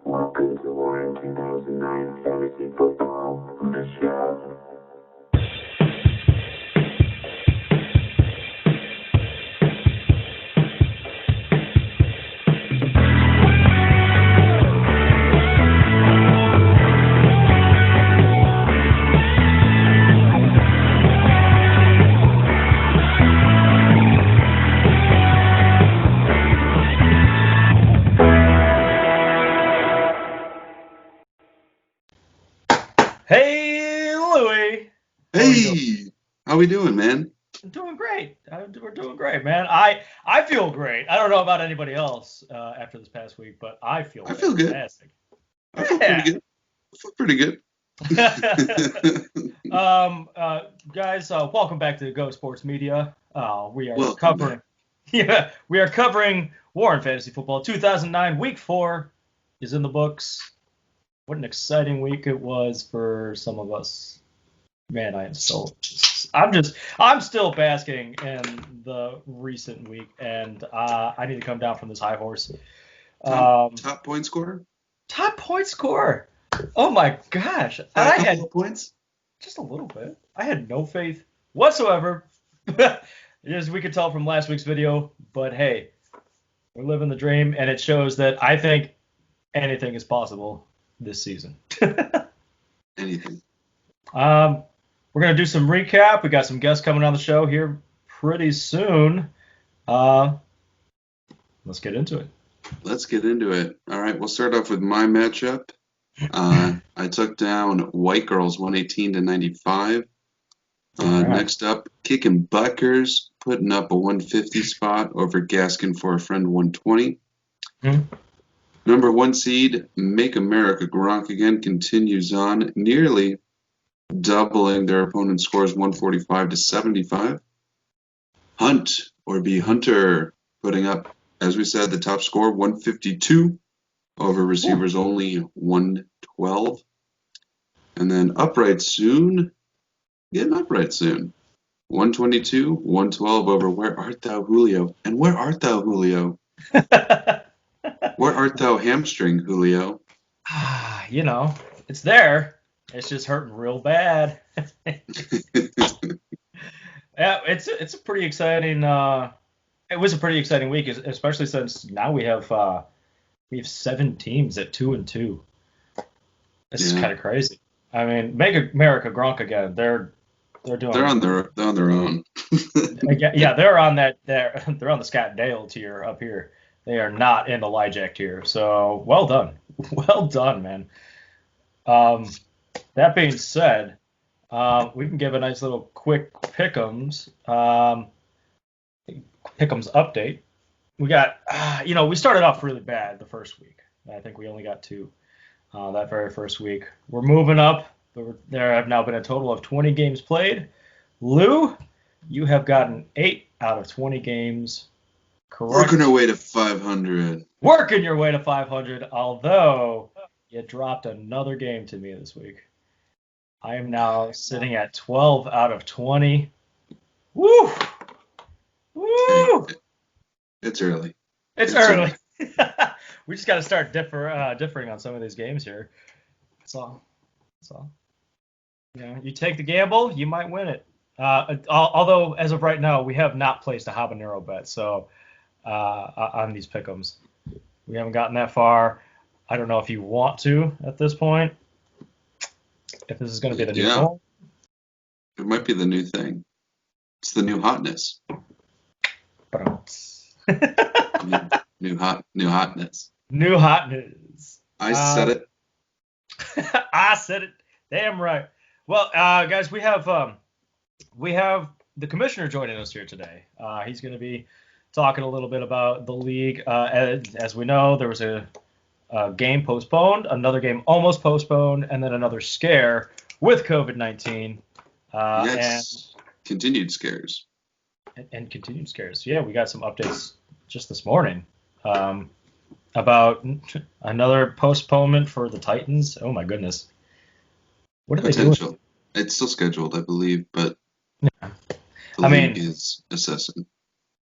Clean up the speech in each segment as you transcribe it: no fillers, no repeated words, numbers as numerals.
Welcome to Warren 2009 Fantasy Football, the show. Hey, Louie. Hey, how we doing, man? I'm doing great. We're doing great, man. I feel great. I don't know about anybody else after this past week, but I feel I feel good. fantastic. I feel pretty good. I feel pretty good. Guys, welcome back to Go Sports Media. We are Welcome covering, we are covering Warren Fantasy Football 2009. Week 4 is in the books. What an exciting week it was for some of us. Man, I'm still basking in the recent week, and I need to come down from this high horse. Top point scorer? Top point scorer. Oh my gosh. I had points? Just a little bit. I had no faith whatsoever, as we could tell from last week's video. But hey, we're living the dream, and it shows that I think anything is possible this season. Anything. We're going to do some recap. We got some guests coming on the show here pretty soon. Let's get into it. Let's get into it. All right, we'll start off with my matchup. I took down White Girls 118-95. Right. Next up, Kicking Buckers, putting up a 150 spot over Gaskin for a Friend 120. Number 1 seed, Make America Gronk Again, continues on, nearly doubling their opponent's scores 145-75. Hunt, or B Hunter, putting up, as we said, the top score, 152 over receivers only 112. And then Upright Soon, getting Upright Soon, 122, 112 over Where Art Thou Julio? And where art thou, Julio? Where art thou, hamstring, Julio? It's there. It's just hurting real bad. Yeah, it's a pretty exciting. It was a pretty exciting week, especially since now we have 7 teams at 2-2. This is kind of crazy. I mean, Make America Gronk Again. They're doing. They're on their own. Yeah, they're on that. They're on the Scott Dale tier up here. They are not in the Lyjack tier. So well done, man. That being said, we can give a nice little quick pick'ems update. We got, we started off really bad the first week. I think we only got 2 that very first week. We're moving up. There have now been a total of 20 games played. Lou, you have gotten 8 out of 20 games correct. Working our way to 500. Working your way to 500, although you dropped another game to me this week. I am now sitting at 12 out of 20. Woo! Woo! It's early. It's early. We just got to start differing on some of these games here. That's all. You take the gamble, you might win it. Although, as of right now, we have not placed a habanero bet. So on these pick'ems, we haven't gotten that far. I don't know if you want to at this point. If this is going to be the new goal. It might be the new thing. It's the new hotness. new hotness. New hotness. I said it. I said it. Damn right. Well, guys, we have the commissioner joining us here today. He's going to be talking a little bit about the league. As we know, there was a game postponed, another game almost postponed, and then another scare with COVID-19. Yes, and continued scares. And continued scares. Yeah, we got some updates just this morning about another postponement for the Titans. Oh, my goodness. What are they doing? It's still scheduled, I believe, but the league is assessing.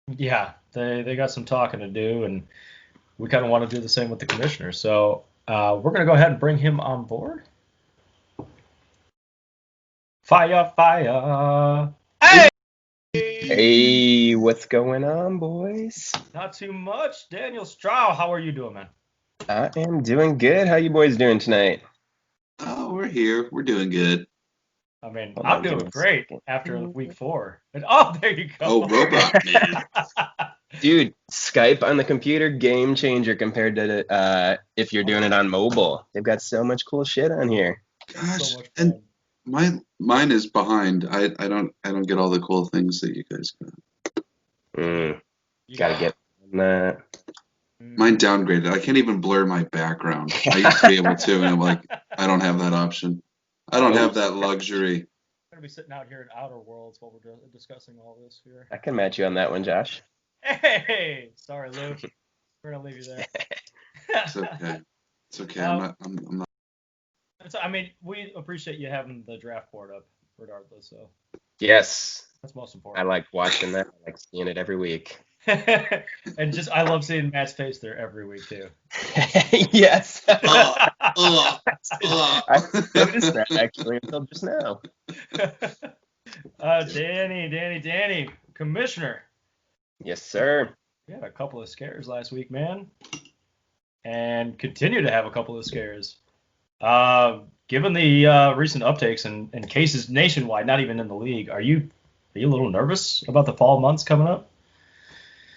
Yeah, they got some talking to do, and we kind of want to do the same with the commissioner. So We're going to go ahead and bring him on board. Fire, fire. Hey! Hey, what's going on, boys? Not too much. Daniel Strow, how are you doing, man? I am doing good. How you boys doing tonight? Oh, we're here. We're doing good. I mean, Hold I'm on, give doing me a great second. after week 4. And, oh, there you go. Oh, Robot Man. Dude, Skype on the computer, game changer compared to if you're doing it on mobile. They've got so much cool shit on here. Gosh, So much and fun. mine is behind. I don't get all the cool things that you guys got. You Gotta got get on that. Mine downgraded. I can't even blur my background. I used to be able to, and I'm like, I don't have that option. I don't have that luxury. We're going to be sitting out here in Outer Worlds while we're discussing all this here. I can match you on that one, Josh. Hey! Sorry, Lou. We're going to leave you there. It's okay. It's okay. I'm not. I mean, we appreciate you having the draft board up regardless, so Yes, that's most I important. like watching that. I like seeing it every week. And I love seeing Matt's face there every week, too. Yes. I I noticed that actually until just now. Danny, Commissioner. Yes, sir. We had a couple of scares last week, man. And continue to have a couple of scares. Given the recent uptakes and cases nationwide, not even in the league, are you a little nervous about the fall months coming up?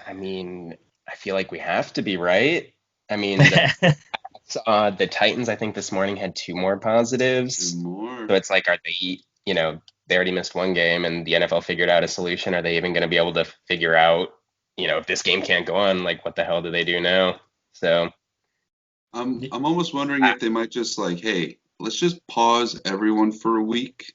I mean, I feel like we have to be, right? I mean, the Titans, I think this morning had 2 more positives. Two more. So it's like, are they, they already missed 1 game and the NFL figured out a solution. Are they even going to be able to figure out, if this game can't go on, like what the hell do they do now? So I'm almost wondering if they might just like, hey, let's just pause everyone for a week,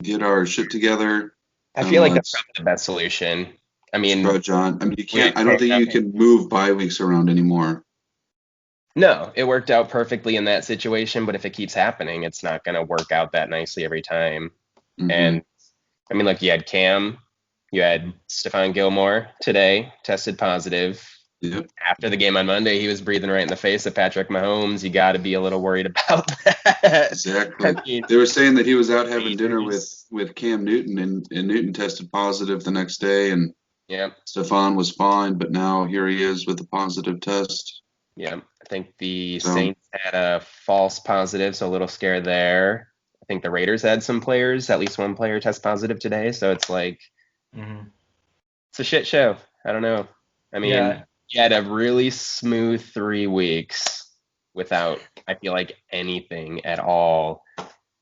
get our shit together, I and feel like that's let's probably the best solution. I mean, trudge on. I mean, you can't. I we don't think you can move bye weeks around anymore. No, it worked out perfectly in that situation, but if it keeps happening, it's not going to work out that nicely every time. Mhm. And I mean, look, you had Cam, you had Stephon Gilmore today, tested positive. Yep. After the game on Monday, he was breathing right in the face of Patrick Mahomes. You got to be a little worried about that. Exactly. I mean, They were saying that he was out having dinner with Cam Newton, and Newton tested positive the next day, and yeah, Stephon was fine, but now here he is with a positive test. yeah. I think the So- Saints had a false positive, so a little scare there. I think the Raiders had some players, at least one player test positive today. So it's like, it's a shit show. I don't know. I mean, Yeah. you had a really smooth 3 weeks without, I feel like, anything at all.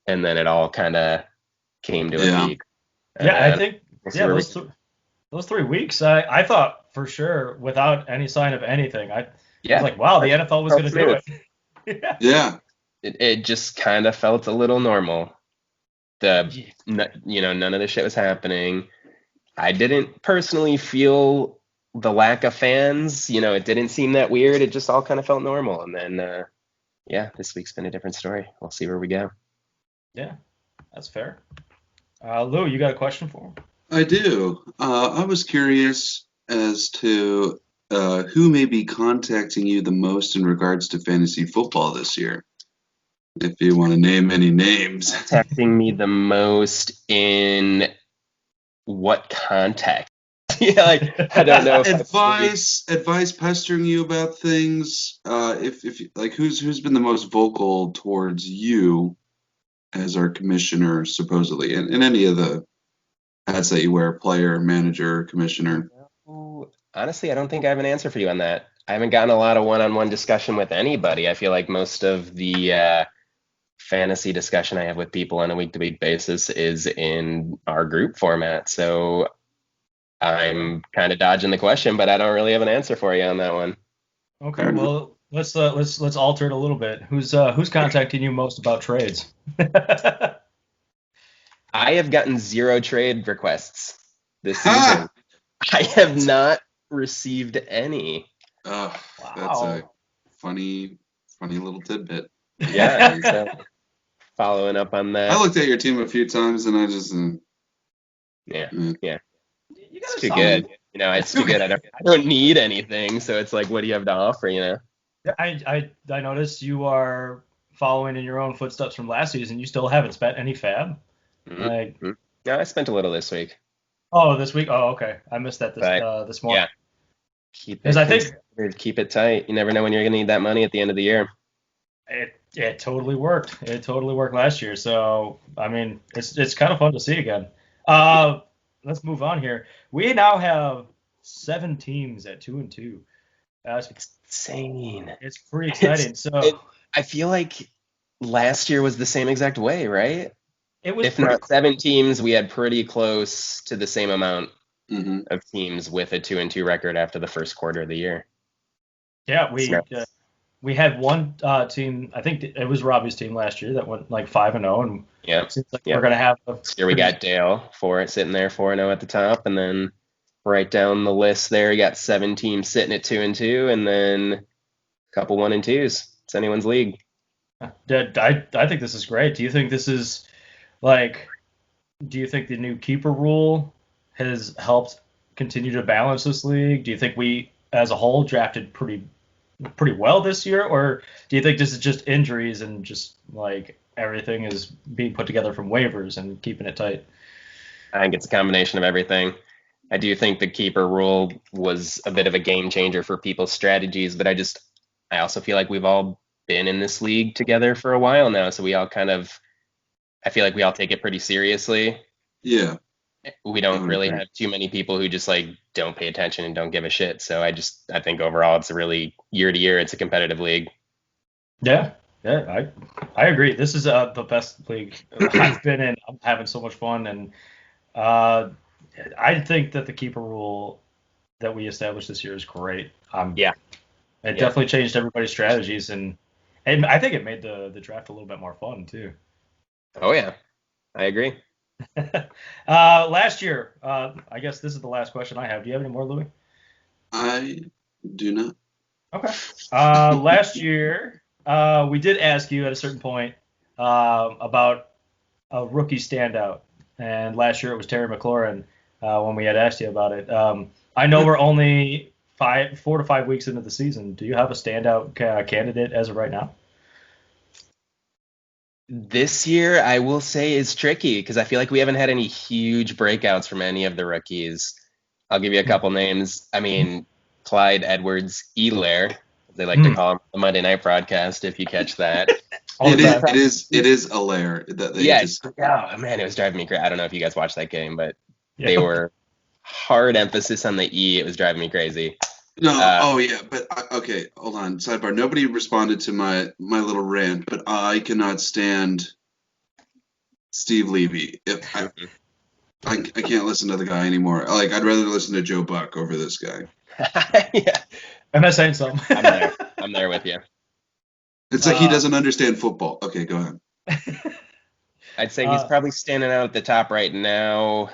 And then it all kind of came to a Yeah. peak. Yeah, I And think we'll see where we those 3 weeks, I thought for sure without any sign of anything, I yeah, was like, wow, the NFL was going to do it. Yeah. Yeah. it just kind of felt a little normal. None of the shit was happening. I didn't personally feel the lack of fans. It didn't seem that weird. It just all kind of felt normal. And then, this week's been a different story. We'll see where we go. Yeah, that's fair. Lou, you got a question for him? I do. I was curious as to who may be contacting you the most in regards to fantasy football this year. If you want to name any names. Contacting me the most in what context? Yeah, like I don't know. Advice pestering you about things. If like who's been the most vocal towards you as our commissioner, supposedly, in any of the hats that you wear, player, manager, commissioner. Honestly, I don't think I have an answer for you on that. I haven't gotten a lot of one-on-one discussion with anybody. I feel like most of the fantasy discussion I have with people on a week-to-week basis is in our group format. So I'm kind of dodging the question, but I don't really have an answer for you on that one. Okay, well, let's alter it a little bit. Who's contacting you most about trades? I have gotten 0 trade requests this season. I have not received any. Oh, that's a funny little tidbit. Yeah, so following up on that. I looked at your team a few times and I just yeah. It's too good. It's too good. I don't need anything. So it's like, what do you have to offer? I noticed you are following in your own footsteps from last season. You still haven't spent any fab. Like, Mm-hmm. Yeah, I spent a little this week, oh, this week. Oh, okay. I missed that but this morning. yeah, keep Because it I think considered, keep it tight. You never know when you're gonna need that money at the end of the year. it totally worked. It totally worked last year. So I mean, it's kind of fun to see again. Let's move on here. We now have 7 teams at 2-2. That's It's insane. it's pretty It's exciting. So it. I feel like last year was the same exact way, right? it was If pretty not cool. 7 teams, we had pretty close to the same amount Hmm. of teams with a 2-2 record after the first quarter of the year. Yeah, It's nuts. we had one team. I think it was Robbie's team last year that went like 5-0, and Yep. it seems like we're Yep. gonna have a Here we pretty. got Dale for it sitting there 4-0 at the top, and then right down the list there, you got 7 teams sitting at 2-2, and then a couple 1-2s. It's anyone's league. I think this is great. Do you think this is like? Do you think the new keeper rule has helped continue to balance this league? Do you think we, as a whole, drafted pretty well this year, or do you think this is just injuries and just like everything is being put together from waivers and keeping it tight? I think it's a combination of everything. I do think the keeper rule was a bit of a game changer for people's strategies, but I also feel like we've all been in this league together for a while now, so we all I feel like we all take it pretty seriously. Yeah, We I don't would really agree. have too many people who just like don't pay attention and don't give a shit. So I think overall it's a really year to year, it's a competitive league. Yeah, yeah, I agree. This is the best league I've been in. I'm having so much fun, and uh, I think that the keeper rule that we established this year is great. Yeah, It yeah. definitely changed everybody's strategies, and I think it made the draft a little bit more fun too. Oh yeah, I agree. Last year, I guess this is the last question I have. Do you have any more, Louis? I do not. Okay. Last year, we did ask you at a certain point about a rookie standout, and last year it was Terry McLaurin when we had asked you about it. I know we're only 4 to 5 weeks into the season. Do you have a standout candidate as of right now? This year, I will say, is tricky because I feel like we haven't had any huge breakouts from any of the rookies. I'll give you a couple names. I mean, Clyde Edwards-Helaire, they like to Mm. call him the Monday Night Broadcast, if you catch that. All the time. It is a layer that they Yeah, just. oh man, it was driving me crazy. I don't know if you guys watched that game, but they Yeah. were hard emphasis on the E. It was driving me crazy. No, Uh, oh yeah, but okay, hold on. Sidebar. Nobody responded to my little rant, but I cannot stand Steve Levy. I can't listen to the guy anymore. Like I'd rather listen to Joe Buck over this guy. yeah, Am I saying something? I'm there. I'm there with you. It's like he doesn't understand football. Okay, go ahead. I'd say he's uh, probably standing out at the top right now.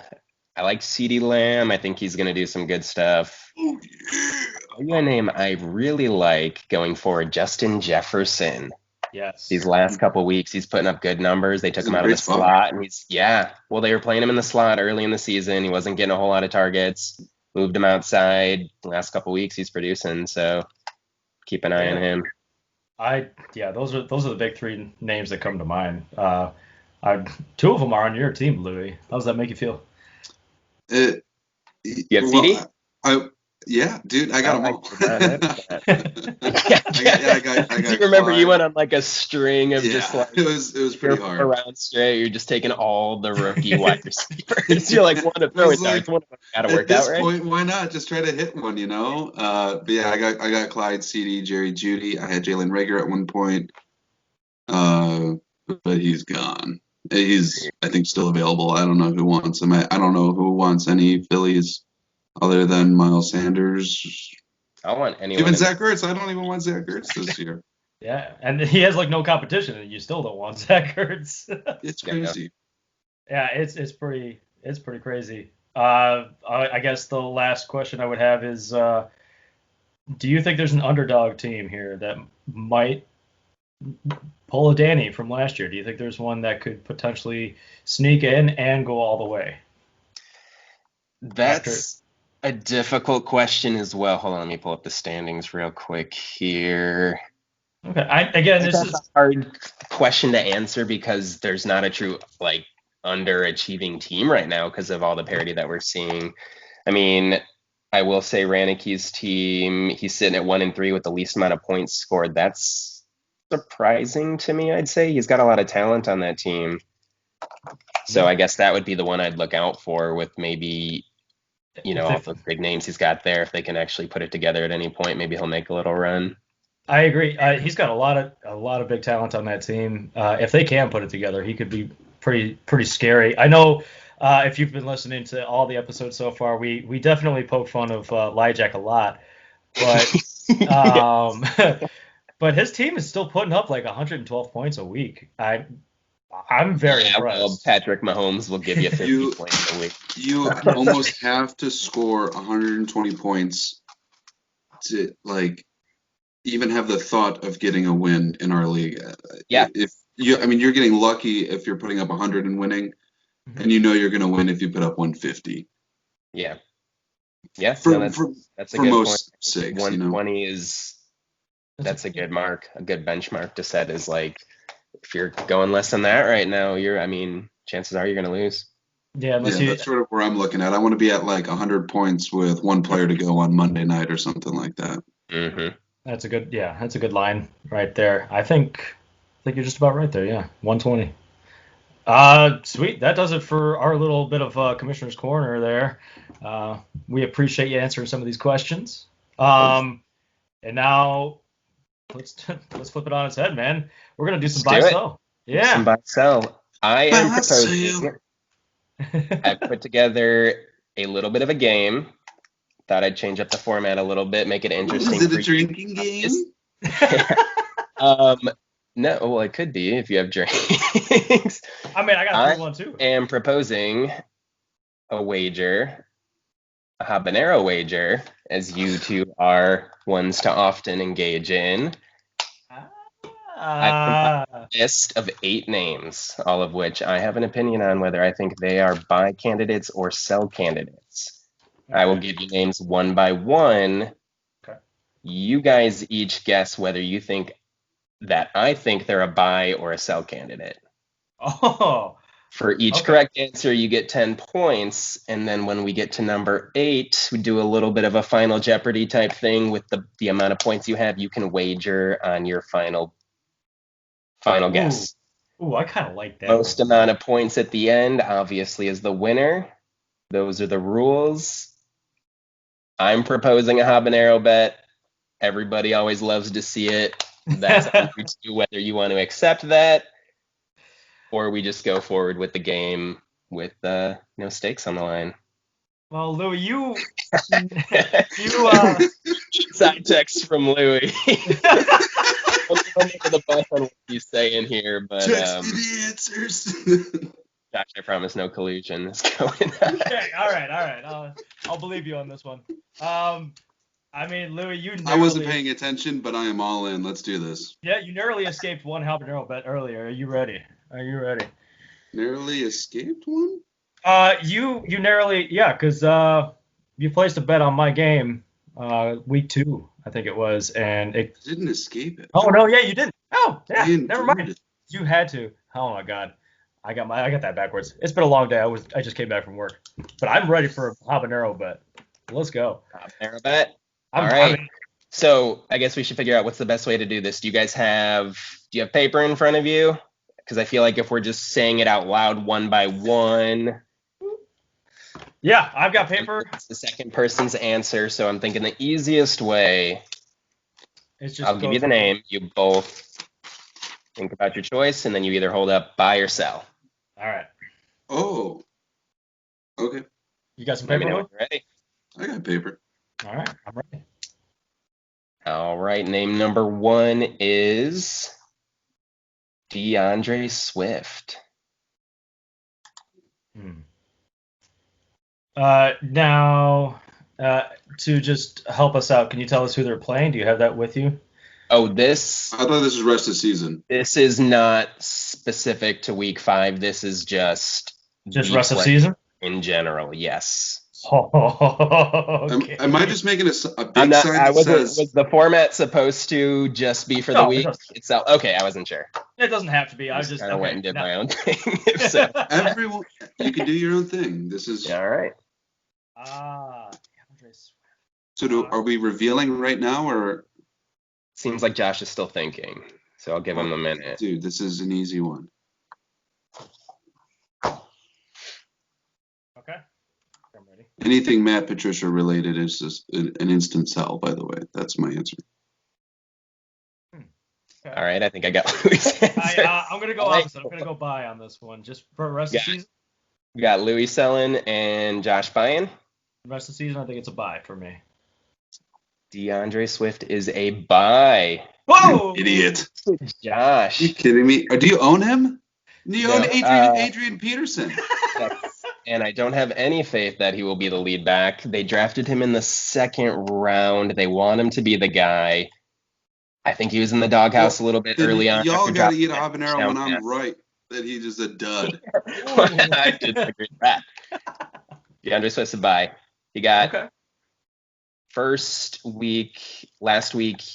I like CeeDee Lamb. I think he's going to do some good stuff. Oh yeah. I'll give you a name I really like going forward, Justin Jefferson. yes. These last couple weeks, he's putting up good numbers. They took He's him in a out of great the spot. slot, and well, they were playing him in the slot early in the season. He wasn't getting a whole lot of targets. Moved him outside. The last couple weeks, he's producing. So keep an eye on Yeah. him. Those are the big 3 names that come to mind. I, 2 of them are on your team, Louis. How does that make you feel? It, You have well, CD? I yeah, dude, I got Oh, them I all. did not notice that. I Do you got remember you Clyde. went on like a string of just Yeah, like it was your pretty four hard. rounds straight? You're just taking all the rookie wide receivers. You're like one of I was throwing like, darts. One of them got to at work out, this right? point, why not just try to hit one, you know? But yeah, I got Clyde, CD, Jerry, Judy. I had Jalen Rager at one point, uh, but he's gone. He's I think still available. I don't know who wants him. I don't know who wants any Phillies other than Miles Sanders. I want anyone Even in the Zach Ertz. I don't even want Zach Ertz this year. Yeah, and he has like no competition, and you still don't want Zach Ertz. It's yeah. crazy. Yeah, it's pretty crazy. I guess the last question I would have is, do you think there's an underdog team here that might pull a Danny from last year? Do you think there's one that could potentially sneak in and go all the way after? That's a difficult question as well. Hold on, let me pull up the standings real quick here. Okay. Again, this That's is a hard question to answer because there's not a true like underachieving team right now because of all the parity that we're seeing. I mean, I will say Raniki's team, he's sitting at 1-3 with the least amount of points scored. That's surprising to me, I'd say. He's got a lot of talent on that team. So I guess that would be the one I'd look out for with maybe, all the big names he's got there. If they can actually put it together at any point, maybe he'll make a little run. I agree. He's got a lot of big talent on that team. If they can put it together, he could be pretty scary. I know if you've been listening to all the episodes so far, we definitely poke fun of Lyjack a lot, but but his team is still putting up like 112 points a week. I'm very impressed. Well, Patrick Mahomes will give you 50 points a week. You almost have to score 120 points to like even have the thought of getting a win in our league. Yeah. You're getting lucky if you're putting up 100 and winning, and you're going to win if you put up 150. Yeah. Yeah. For that's a for good most point. sakes, 120 that's a good mark. A good benchmark to set is like if you're going less than that right now, chances are you're going to lose. Yeah, that's sort of where I'm looking at. I want to be at like 100 points with one player to go on Monday night or something like that. Mm-hmm. That's a good line right there. I think you're just about right there. Yeah, 120. Sweet. That does it for our little bit of Commissioner's Corner there. We appreciate you answering some of these questions. And now let's flip it on its head, man. We're gonna do some buy sell. Yeah. Some buy sell. I am proposing. I've put together a little bit of a game. Thought I'd change up the format a little bit, make it interesting. Is it a drinking game? No, well, it could be if you have drinks. I mean, I got one too. I am proposing a wager, a habanero wager, as you two are ones to often engage in. I've a list of 8 names, all of which I have an opinion on whether I think they are buy candidates or sell candidates. Okay. I will give you names one by one. Okay. You guys each guess whether you think that I think they're a buy or a sell candidate. Oh. For each correct answer, you get 10 points. And then when we get to number 8, we do a little bit of a final Jeopardy type thing with the amount of points you have. You can wager on your final guess. Ooh, I kind of like that. Most amount of points at the end, obviously, is the winner. Those are the rules. I'm proposing a habanero bet. Everybody always loves to see it. That's on you to whether you want to accept that or we just go forward with the game with no stakes on the line. Well, Louis, you side text from Louis. I'm the bus on what he's saying here, but text me the answers. Josh, I promise no collusion is going on. Okay, all right. I'll believe you on this one. I mean, Louis, I wasn't paying attention, but I am all in. Let's do this. Yeah, you narrowly escaped one habanero bet earlier. Are you ready? Narrowly escaped one? You narrowly, yeah, because you placed a bet on my game week 2, I think it was, and it didn't escape it. Oh no, yeah, you didn't. Oh yeah, never mind. You had to. Oh my God, I got that backwards. It's been a long day. I just came back from work, but I'm ready for a habanero bet. Let's go. Habanero bet. All right. So I guess we should figure out what's the best way to do this. Do you have paper in front of you? Because I feel like if we're just saying it out loud one by one. Yeah, I've got paper. It's the second person's answer, so I'm thinking the easiest way. I'll give you the name. You both think about your choice, and then you either hold up buy or sell. All right. Oh. Okay. You got some paper? Let me know when you're ready. I got paper. All right, I'm ready. All right, name number 1 is DeAndre Swift. Now, to just help us out, can you tell us who they're playing? Do you have that with you? Oh, I thought this was rest of season. This is not specific to week 5. This is just rest of season in general. Yes. Okay. Am I just making a I'm big not. sign I that wasn't. says? Was the format supposed to just be for the No, it week doesn't. itself? Okay, I wasn't sure. It doesn't have to be. I I just just kind of went okay. and did Now, my own thing. If so, Everyone, you can do your own thing. This is all right. DeAndre Swift. so. Are we revealing right now, or Seems like Josh is still thinking, so I'll give him a minute. dude? This is an easy one. Okay. I'm ready. Anything Matt Patricia related is just an instant sell. By the way, that's my answer. Okay. All right, I think I got Louis' answer. I'm gonna go All right. opposite. I'm gonna go buy on this one, just for the rest of Yeah. the season. We got Louis selling and Josh buying. The rest of the season, I think it's a buy for me. DeAndre Swift is a buy. Whoa! Idiot. Josh. Are you kidding me? Or do you own him? Do you own No, Adrian Peterson? Yes. And I don't have any faith that he will be the lead back. They drafted him in the second round. They want him to be the guy. I think he was in the doghouse a little bit Then early on. y'all after got to dropping eat a that habanero touchdown when I'm pass. right that he just a dud. I disagree with that. DeAndre Swift's a buy. He got Okay. last week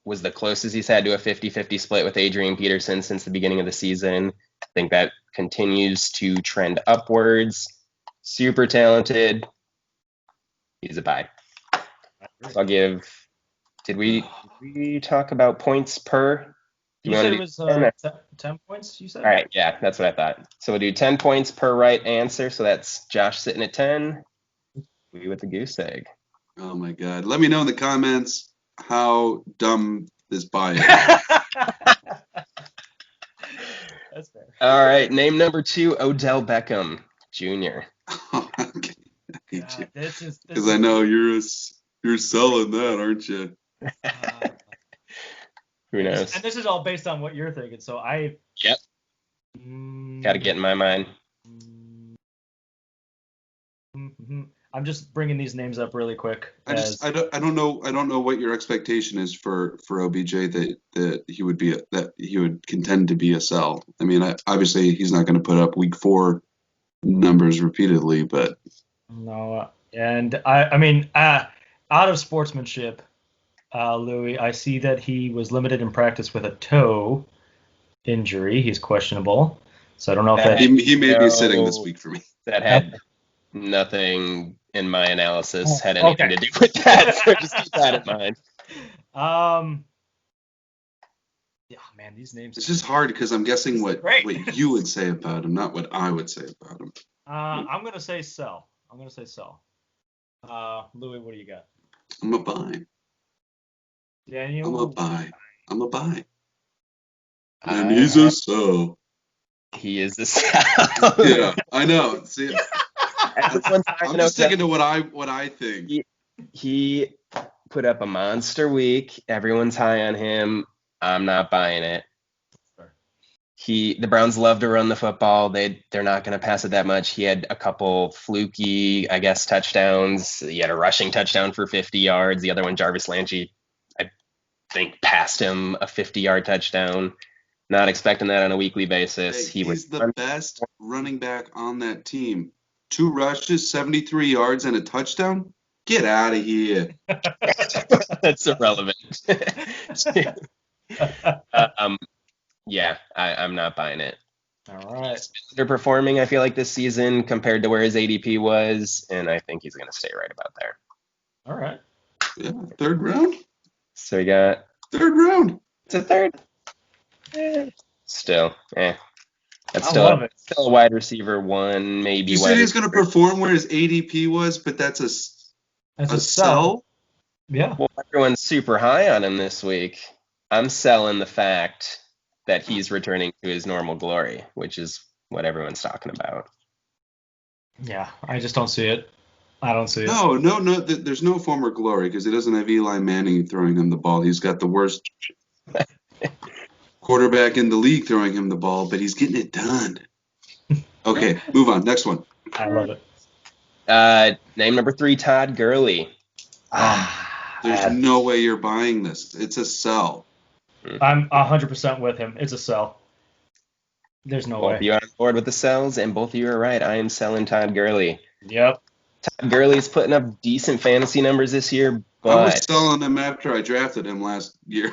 was the closest he's had to a 50-50 split with Adrian Peterson since the beginning of the season. I think that continues to trend upwards. Super talented. He's a buy. So I'll give. Did we talk about points per? You said it was 10 points, you said? All right, yeah, that's what I thought. So we'll do 10 points per right answer. So that's Josh sitting at 10. We with the goose egg. Oh my God! Let me know in the comments how dumb this buy is. That's fair. All right, name number 2, Odell Beckham Jr. Okay. God, this is Because I know you're selling that, aren't you? Who knows? And this is all based on what you're thinking. So I. Yep. Got to get in my mind. I'm just bringing these names up really quick. I don't know what your expectation is for OBJ that he would contend to be a sell. I mean, obviously he's not going to put up week 4 numbers repeatedly, but no, and I mean, out of sportsmanship, Louis, I see that he was limited in practice with a toe injury. He's questionable, so I don't know if that he may be sitting this week for me. That had nothing in my analysis had Oh, anything okay. to do with that. So just keep that in mind. Yeah, man, these names. It's just hard because I'm guessing what Great. you would say about him, not what I would say about him. I'm gonna say sell. Louis, what do you got? I'm a buy. Daniel. I'm a buy. And he's a sell. He is a sell. Yeah, I know. See, Everyone's I'm just sticking to what I think. He put up a monster week. Everyone's high on him. I'm not buying it. The Browns love to run the football. They're not going to pass it that much. He had a couple fluky, I guess, touchdowns. He had a rushing touchdown for 50 yards. The other one, Jarvis Landry, I think, passed him a 50-yard touchdown. Not expecting that on a weekly basis. Hey, he's the best running back on that team. 2 rushes, 73 yards, and a touchdown? Get out of here. That's irrelevant. Yeah, I'm not buying it. All right. He's been underperforming, I feel like, this season compared to where his ADP was, and I think he's going to stay right about there. All right. Yeah, 3rd round? So we got 3rd round. It's a 3rd. Still, That's I still love it. still a wide receiver 1, maybe. You said he's going to perform where his ADP was, but that's a sell? Yeah. Well, everyone's super high on him this week. I'm selling the fact that he's returning to his normal glory, which is what everyone's talking about. Yeah, I just don't see it. I don't see it. No. There's no former glory because he doesn't have Eli Manning throwing him the ball. He's got the worst quarterback in the league throwing him the ball, but he's getting it done. Okay, move on. Next one. I love it. Name number 3, Todd Gurley. There's no way you're buying this. It's a sell. I'm 100% with him. It's a sell. There's no Both way. of you are on board with the sells, and both of you are right. I am selling Todd Gurley. Yep. Gurley's putting up decent fantasy numbers this year, I was but selling him after I drafted him last year.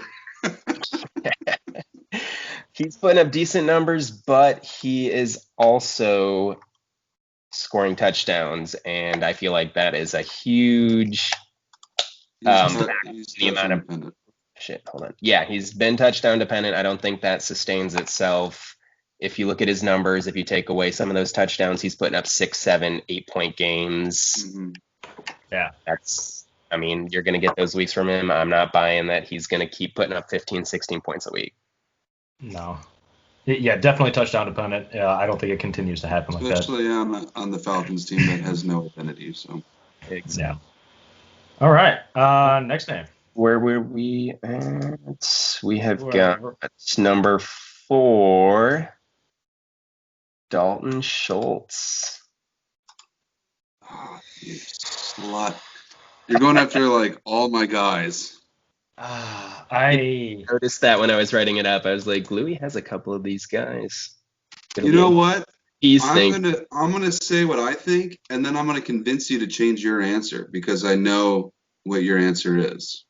he's putting up decent numbers, but he is also scoring touchdowns, and I feel like that is a huge factor He's in the amount touchdown of dependent. shit. Hold on. Yeah, he's been touchdown dependent. I don't think that sustains itself. If you look at his numbers, if you take away some of those touchdowns, he's putting up 6, 7, 8-point games. Mm-hmm. Yeah. I mean, you're going to get those weeks from him. I'm not buying that he's going to keep putting up 15, 16 points a week. No. Yeah, definitely touchdown dependent. I don't think it continues to happen like that. Especially on the Falcons team that has no identity. So Exactly. Yeah. All right. Next name. Where were we at? We have Where- got number 4, Dalton Schultz. oh, you slut. You're going after like all my guys. I noticed that when I was writing it up. I was like, Louis has a couple of these guys. You know what? He's I'm gonna say what I think, and then I'm gonna convince you to change your answer because I know what your answer is.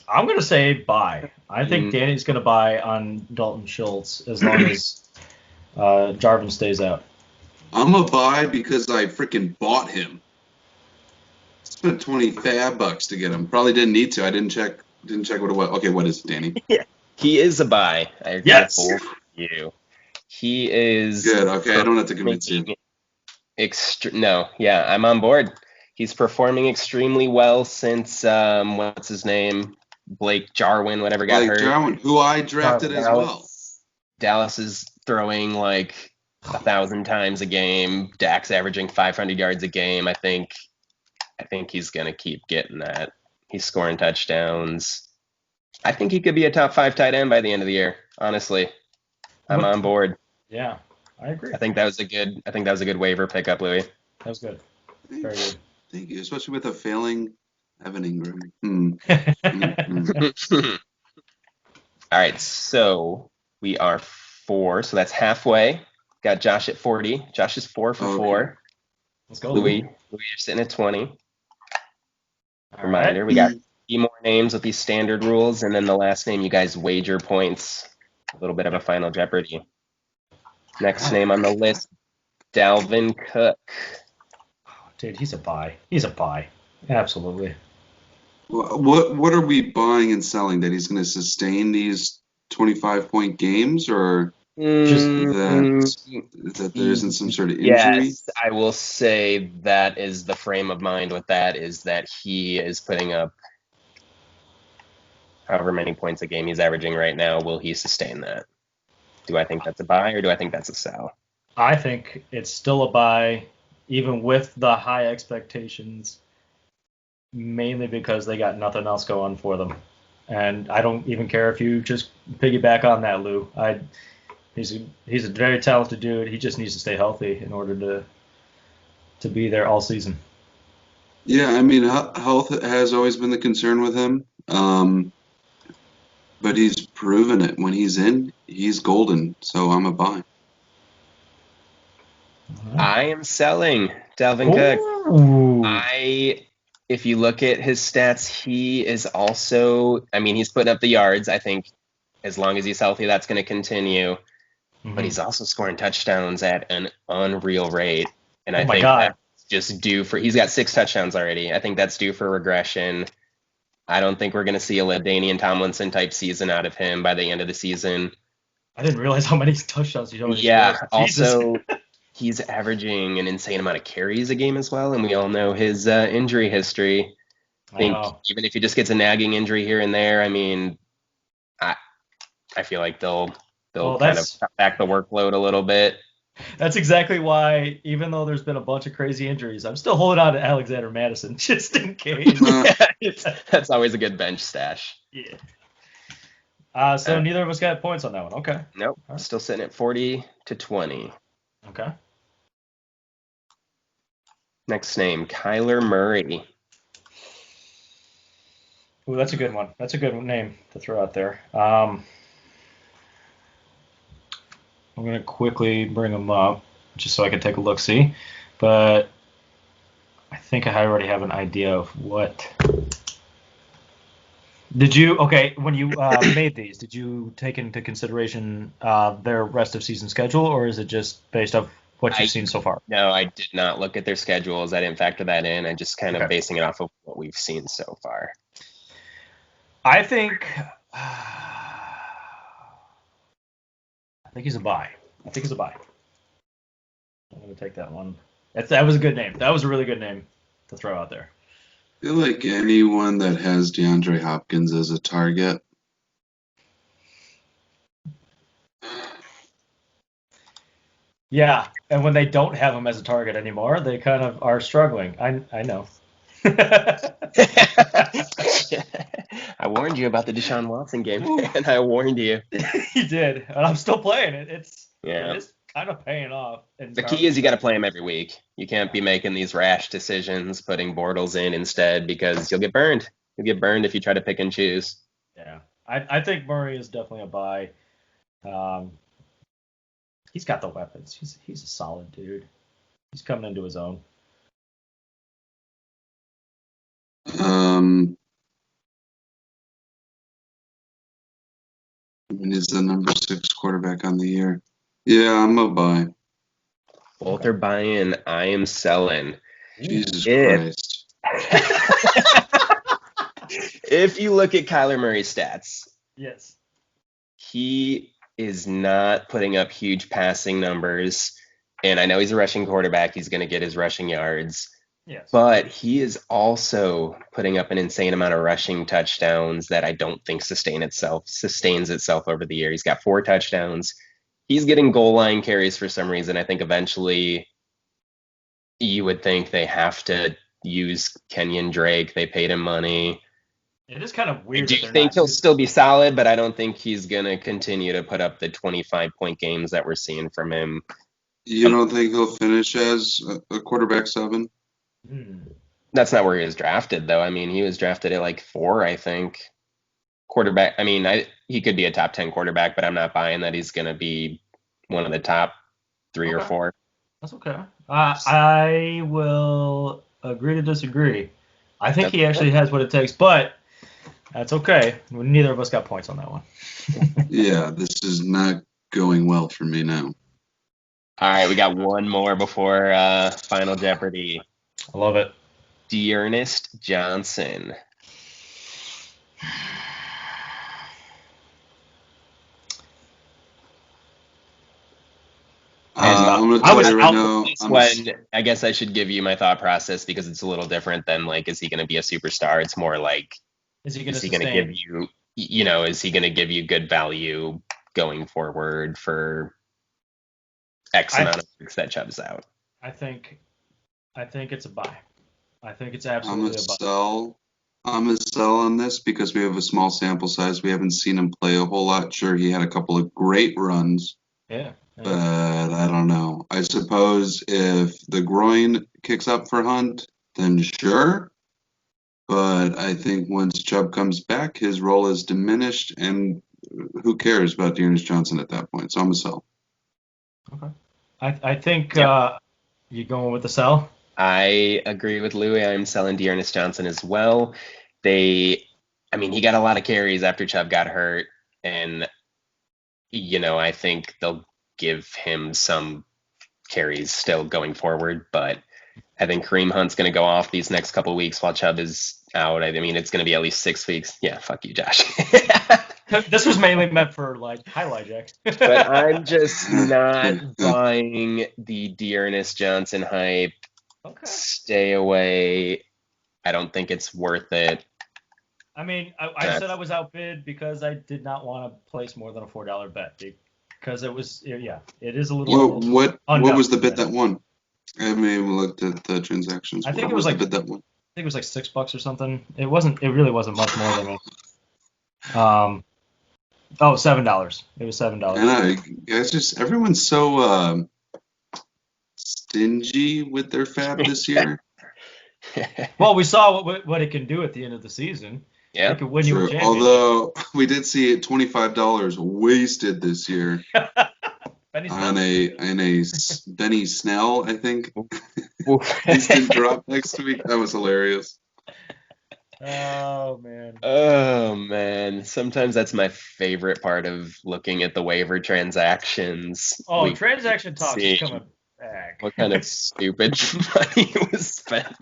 I'm gonna say buy. I think Mm. Danny's gonna buy on Dalton Schultz as long as Jarvin stays out. I'm a buy because I freaking bought him. Spent 20 fab bucks to get him. Probably didn't need to. I didn't check what it was. Okay, what is it, Danny? He is a buy. I agree Yes. with both of you. He is Good. Okay, I don't have to convince you. No, yeah, I'm on board. He's performing extremely well since what's his name? Blake Jarwin, whatever got Like hurt. Jarwin, who I drafted as well. Dallas is throwing like 1,000 times a game. Dak's averaging 500 yards a game. I think he's gonna keep getting that. He's scoring touchdowns. I think he could be a top 5 tight end by the end of the year. Honestly, I'm on board. Yeah, I agree. I think that was a good waiver pickup, Louis. That was good. Very good. Thank you, especially with a failing Evan Ingram. All right, so we are 4, so that's halfway. Got Josh at 40. Josh is 4 for 4. Let's go. Louis, you're sitting at 20. All Reminder, right. we got 3 more names with these standard rules, and then the last name you guys wager points. A little bit of a final Jeopardy. Next name on the list, Dalvin Cook. Dude, he's a buy. He's a buy. Absolutely. What are we buying and selling? That he's going to sustain these 25-point games, or that there isn't some sort of injury? Yes, I will say that is the frame of mind with that, is that he is putting up however many points a game he's averaging right now. Will he sustain that? Do I think that's a buy or do I think that's a sell? I think it's still a buy, even with the high expectations, mainly because they got nothing else going for them. And I don't even care if you just piggyback on that, Lou. He's a very talented dude. He just needs to stay healthy in order to be there all season. Yeah, I mean, health has always been the concern with him. But he's proven it. When he's in, he's golden. So I'm a buy. I am selling Dalvin Cook. If you look at his stats, he is also, I mean, he's putting up the yards. I think as long as he's healthy, that's going to continue. Mm-hmm. But he's also scoring touchdowns at an unreal rate. And I think that's just due for, he's got 6 touchdowns already. I think that's due for regression. I don't think we're going to see a LaDainian Tomlinson type season out of him by the end of the season. I didn't realize how many touchdowns he's already scored. Also, he's averaging an insane amount of carries a game as well, and we all know his injury history. I think even if he just gets a nagging injury here and there, I mean, I feel like they'll kind of cut back the workload a little bit. That's exactly why, even though there's been a bunch of crazy injuries, I'm still holding on to Alexander Madison just in case. That's always a good bench stash. Yeah. So neither of us got points on that one. Okay. Nope. Right. Still sitting at 40-20. Okay. Next name, Kyler Murray. Ooh, that's a good one. That's a good name to throw out there. I'm going to quickly bring him up just so I can take a look-see. But I think I already have an idea of what. Did you, okay, when you made these, did you take into consideration their rest of season schedule, or is it just based off what you've I seen so far? No, I did not look at their schedules. I didn't factor that in. I just kind of Okay. basing it off of what we've seen so far. I think I think he's a buy. I think he's a buy. I'm gonna take that one. That was a good name. That was a really good name to throw out there. I feel like anyone that has DeAndre Hopkins as a target. Yeah, and when they don't have him as a target anymore, they kind of are struggling. I know. I warned you about the Deshaun Watson game, and I warned you. He did, and I'm still playing it. It Yeah. is kind of paying off. The key is you got to play him every week. You can't be making these rash decisions, putting Bortles in instead, because you'll get burned. You'll get burned if you try to pick and choose. Yeah, I think Murray is definitely a buy. He's got the weapons. He's a solid dude. He's coming into his own. He's the number 6 quarterback on the year. Yeah, I'm a buy. Both are buying. I am selling. Jesus If- Christ. If you look at Kyler Murray's stats, Yes. he is not putting up huge passing numbers. And I know he's a rushing quarterback. He's going to get his rushing yards. Yes. But he is also putting up an insane amount of rushing touchdowns that I don't think sustains itself over the year. He's got 4 touchdowns. He's getting goal line carries for some reason. I think eventually you would think they have to use Kenyon Drake. They paid him money. It is kind of I weird. do that they're think not he'll using- still be solid, but I don't think he's going to continue to put up the 25-point games that we're seeing from him. You don't think he'll finish as a quarterback 7? That's not where he was drafted, though. I mean, he was drafted at like 4, I think. Quarterback. I mean, he could be a top 10 quarterback, but I'm not buying that he's going to be one of the top 3 or Okay. 4. That's okay. I will agree to disagree. I think he actually has what it takes, but that's okay. Neither of us got points on that one. Yeah, this is not going well for me now. All right, we got one more before Final Jeopardy. I love it. Dearnest Johnson. I'm going to tell you right now. I guess I should give you my thought process because it's a little different than like, is he going to be a superstar? It's more like, is he going to give you, is he going to give you good value going forward for X amount of weeks that Chubb's out? I think it's a buy. I think it's absolutely a buy. I'm a sell on this because we have a small sample size. We haven't seen him play a whole lot. Sure, he had a couple of great runs. Yeah. But I don't know. I suppose if the groin kicks up for Hunt, then sure. But I think once Chubb comes back, his role is diminished, and who cares about Dearness Johnson at that point? So I'm a sell. Okay. I think you going with the sell? I agree with Louis. I'm selling Dearness Johnson as well. He got a lot of carries after Chubb got hurt, and I think they'll give him some carries still going forward, but I think Kareem Hunt's going to go off these next couple weeks while Chubb is out. I mean, it's going to be at least 6 weeks. Yeah, fuck you, Josh. This was mainly meant for like highlight Jack. But I'm just not buying the Dearness Johnson hype. Okay. Stay away. I don't think it's worth it. I mean, I said I was outbid because I did not want to place more than a $4 bet because it is a little. What was the bid that won? I haven't even looked at the transactions. I think it was like the bid that won. I think it was like $6 or something. It really wasn't much more than $7. It was $7. I know, guys. Everyone's so stingy with their fab this year. Well, we saw what it can do at the end of the season. Yeah, it could win you a championship. Although we did see $25 wasted this year on a Benny Snell, I think. Instant drop next week. That was hilarious. Oh man. Oh man, sometimes that's my favorite part of looking at the waiver transactions. Oh, We transaction talks is see coming back. what kind of stupid money was spent.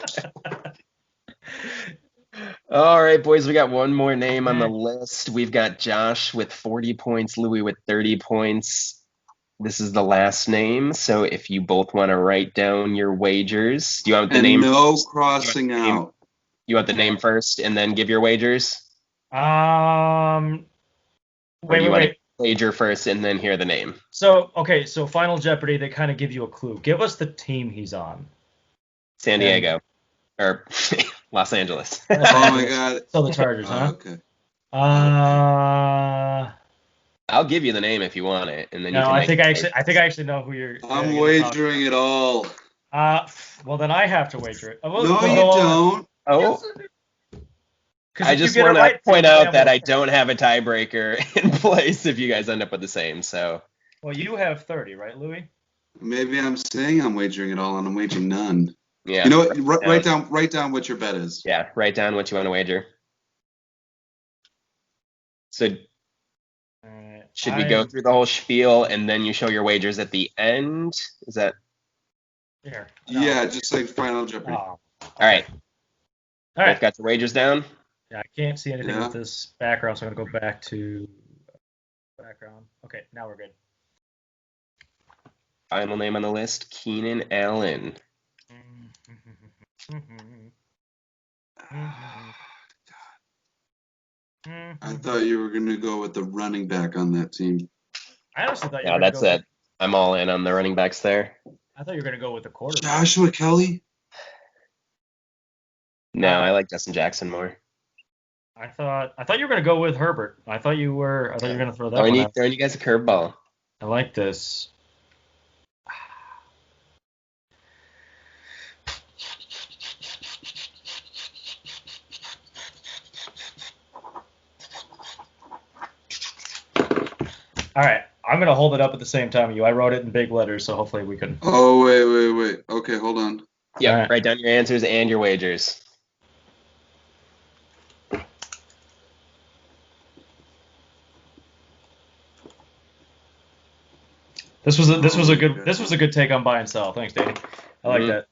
All right, boys, we got one more name on the list. We've got Josh with 40 points, Louis with 30 points. This is the last name, so if you both want to write down your wagers, do you want the And name? no crossing out. You want the name first and then give your wagers? Or Wait, do you wait, want wait. to wager first and then hear the name? So, okay, so Final Jeopardy, they kind of give you a clue. Give us the team he's on. San Diego. Or Los Angeles. Oh my God. So the Chargers, huh? Okay. I'll give you the name if you want it, and then you No, can I make think it. I actually know who you're. I'm gonna wagering it all. well then I have to wager it. We'll No, go you on. don't. Oh, Because I if you just get it want to right, point then out that we'll- I don't have a tiebreaker in place if you guys end up with the same. So Well, you have 30, right, Louis? Maybe I'm saying I'm wagering it all and I'm wagering none. yeah, You know what? Write down what your bet is. yeah, write down what you want to wager. So Alright, should we go through the whole spiel and then you show your wagers at the end? Is that Here. No. Yeah, just like Final Jeopardy. Oh. all right? All Both right. got your wagers down? Yeah, I can't see anything Yeah. with this background, so I'm gonna go back to background. Okay, now we're good. Final name on the list, Keenan Allen. I thought you were going to go with the running back on that team. I honestly thought you No, were gonna that's go it. I'm all in on the running backs there. I thought you were gonna go with the quarterback. Joshua Kelly? No, I like Justin Jackson more. I thought you were gonna go with Herbert. I thought you were gonna throw that one out. Throwing you guys a curveball. I like this. All right, I'm gonna hold it up at the same time as you. I wrote it in big letters, so hopefully we can. Oh, wait. Okay, hold on. Yep, Alright. write down your answers and your wagers. This was a good take on buy and sell. Thanks, Danny. I like that.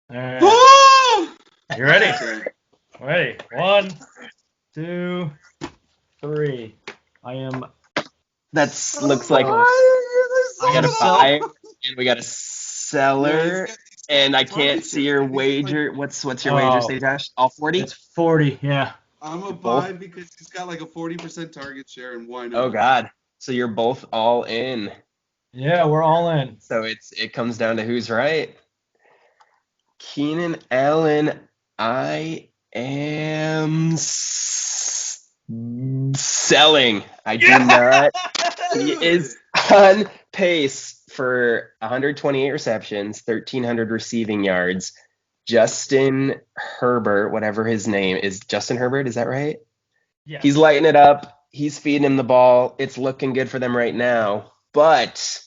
All right, Oh! you ready? Okay. Ready? 1, 2, 3. I am. That looks like I got a buyer and we got a seller, Yeah, and I can't see your wager. What's your wager say, Josh? All 40? It's 40. Yeah. I'm a Both? buy because he's got like a 40% target share, and why not? Oh God! So you're both all in. Yeah, we're all in. So it comes down to who's right. Keenan Allen, I am selling. I do not. He is on pace for 128 receptions, 1,300 receiving yards. Justin Herbert, whatever his name is, Justin Herbert, is that right? Yeah. He's lighting it up. He's feeding him the ball. It's looking good for them right now. But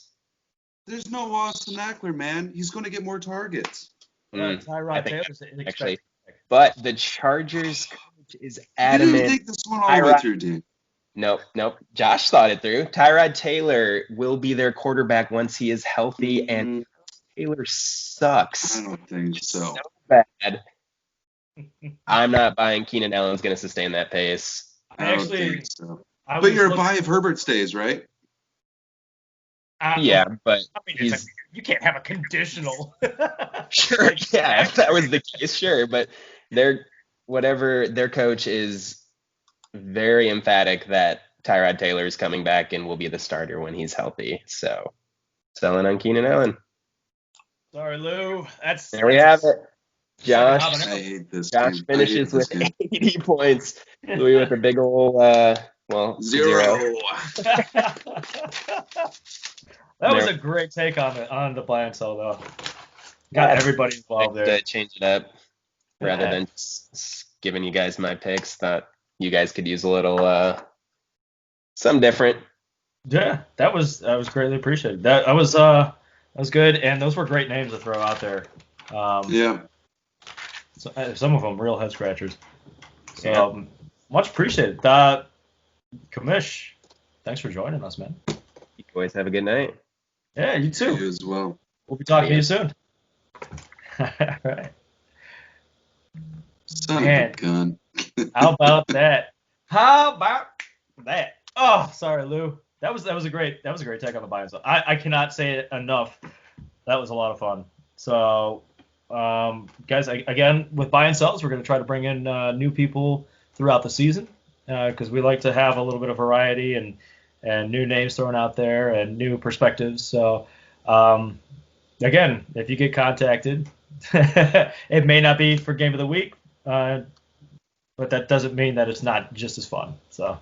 There's no Austin Eckler, man. He's going to get more targets. Tyrod Taylor actually, but the Chargers coach is You adamant. didn't think this one all the way Tyrod- through, Dan. Nope. Josh thought it through. Tyrod Taylor will be their quarterback once he is healthy, and Taylor sucks I don't think so. bad. I'm not buying Keenan Allen's going to sustain that pace. I don't Actually, think so. I But was you're a looking- buy if Herbert stays, right? Yeah, but I mean, he's you can't have a conditional. sure. Yeah, if that was the case, sure. But their coach is very emphatic that Tyrod Taylor is coming back and will be the starter when he's healthy. So selling on Keenan Allen. Sorry, Lou. There we have it. I Josh hate this Josh game. finishes I hate with this game. 80 points. Louis with a big old Zero. That was There. a great take on the buy and sell, though. Got everybody involved there. To change it up rather than just giving you guys my picks. Thought you guys could use a little something different. Yeah, that was greatly appreciated. That That was good, and those were great names to throw out there. Yeah. So, some of them real head scratchers. So Yeah. much appreciated. Kamish, thanks for joining us, man. You boys have a good night. Yeah, you too. You as well. We'll be talking to Yeah. you soon. All right. Son Man. of a gun. How about that? How about that? Oh, sorry, Lou. That was a great take on the buy and sell. I cannot say it enough. That was a lot of fun. So, guys, again with buy and sells, we're going to try to bring in new people throughout the season because we like to have a little bit of variety and new names thrown out there and new perspectives. So, again, if you get contacted, it may not be for game of the week. But that doesn't mean that it's not just as fun. So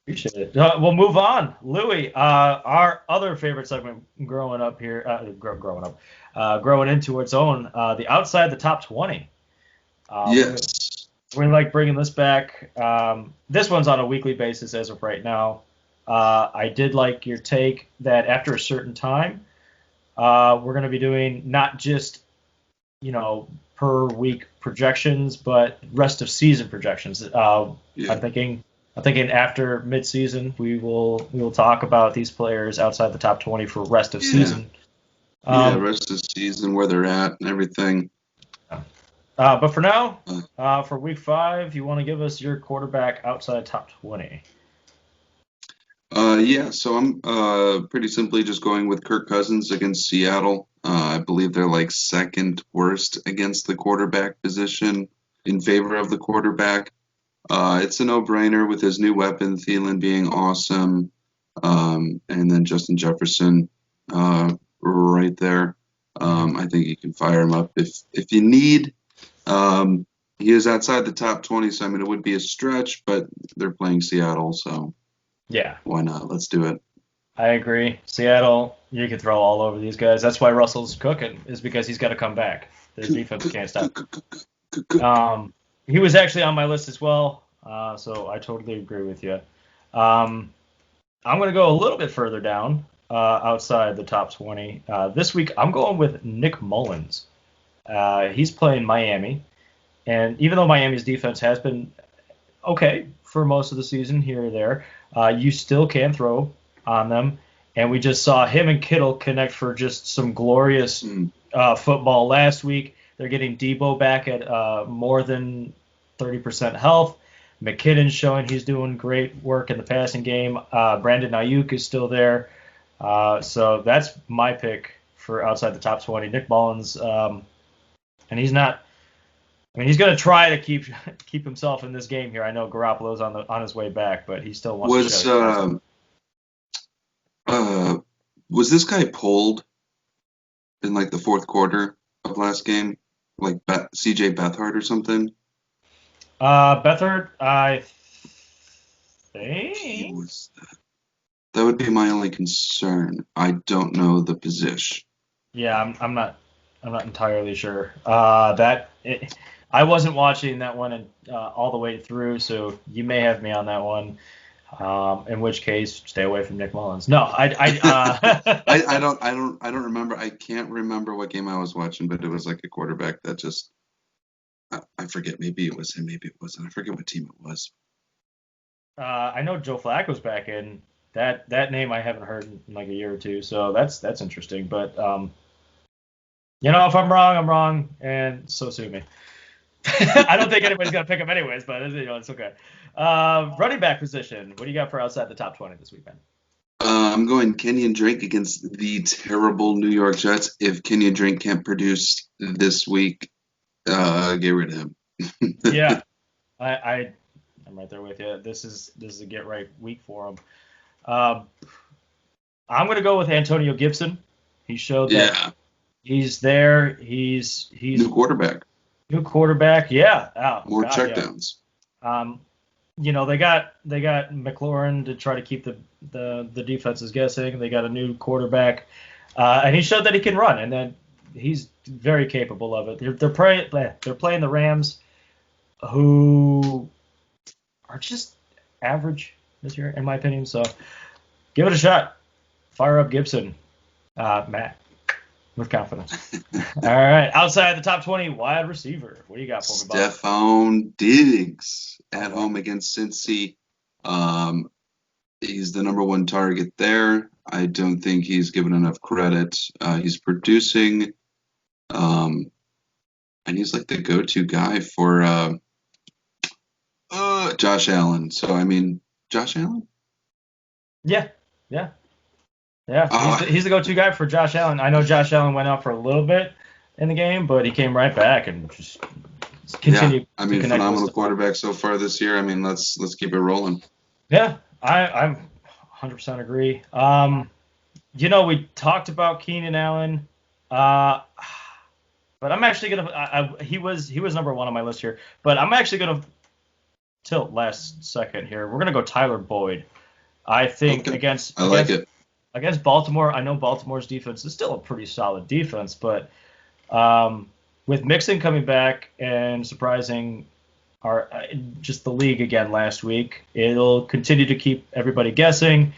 appreciate it. We'll move on. Louis, our other favorite segment growing up here, growing into its own, the outside the top 20. Yes. We like bringing this back. This one's on a weekly basis as of right now. I did like your take that after a certain time, we're going to be doing not just, per week projections, but rest of season projections. Yeah. I'm thinking after midseason we will talk about these players outside the top 20 for rest of season. Rest of the season, where they're at and everything. But for now, for week 5, you want to give us your quarterback outside top 20? So I'm pretty simply just going with Kirk Cousins against Seattle. I believe they're like second worst against the quarterback position in favor of the quarterback. It's a no-brainer with his new weapon, Thielen being awesome, and then Justin Jefferson right there. I think you can fire him up if you need. He is outside the top 20, so I mean it would be a stretch, but they're playing Seattle, so Yeah, why not? Let's do it. I agree. Seattle, you can throw all over these guys. That's why Russell's cooking, is because he's got to come back. The defense can't stop. He was actually on my list as well, so I totally agree with you. I'm going to go a little bit further down outside the top 20. This week, I'm going with Nick Mullins. He's playing Miami, and even though Miami's defense has been okay for most of the season here or there, you still can throw on them. And we just saw him and Kittle connect for just some glorious football last week. They're getting Debo back at more than 30% health. McKinnon's showing he's doing great work in the passing game. Brandon Ayuk is still there. So that's my pick for outside the top 20. Nick Mullins, and he's not. I mean, he's going to try to keep himself in this game here. I know Garoppolo's on his way back, but he still wants to show. Was this guy pulled in like the fourth quarter of last game, like C.J. Beathard or something? Beathard, I think. That would be my only concern. I don't know the position. Yeah, I'm not entirely sure. I wasn't watching that one all the way through, so you may have me on that one. In which case, stay away from Nick Mullins. No, I don't remember. I can't remember what game I was watching, but it was like a quarterback that just I forget. Maybe it was him. Maybe it wasn't. I forget what team it was. I know Joe Flacco's back in. That name I haven't heard in like a year or two, so that's interesting. But if I'm wrong, I'm wrong, and so sue me. I don't think anybody's gonna pick him anyways, but it's okay. Running back position. What do you got for outside the top 20 this weekend? I'm going Kenyon Drake against the terrible New York Jets. If Kenyon Drake can't produce this week, get rid of him. Yeah, I'm right there with you. This is a get right week for him. I'm gonna go with Antonio Gibson. He showed that he's there. He's new quarterback. New quarterback, yeah. Oh, more God, checkdowns. Yeah. They got McLaurin to try to keep the defenses guessing. They got a new quarterback, and he showed that he can run, and then he's very capable of it. They're playing the Rams, who are just average this year, in my opinion. So give it a shot. Fire up Gibson, Matt, with confidence. All right, outside the top 20 wide receiver. What do you got for me, Bob? Stephon Diggs at home against Cincy. He's the number one target there. I don't think he's given enough credit. He's producing, and he's like the go-to guy for Josh Allen. So, I mean, Josh Allen? Yeah. He's the go-to guy for Josh Allen. I know Josh Allen went out for a little bit in the game, but he came right back and just continued. I mean, phenomenal quarterback so far this year. I mean, let's keep it rolling. Yeah, I'm 100% agree. We talked about Keenan Allen, but I'm actually gonna. He was number one on my list here, but I'm actually gonna tilt last second here. We're gonna go Tyler Boyd. I think against Baltimore, I know Baltimore's defense is still a pretty solid defense, but with Mixon coming back and surprising just the league again last week, it'll continue to keep everybody guessing.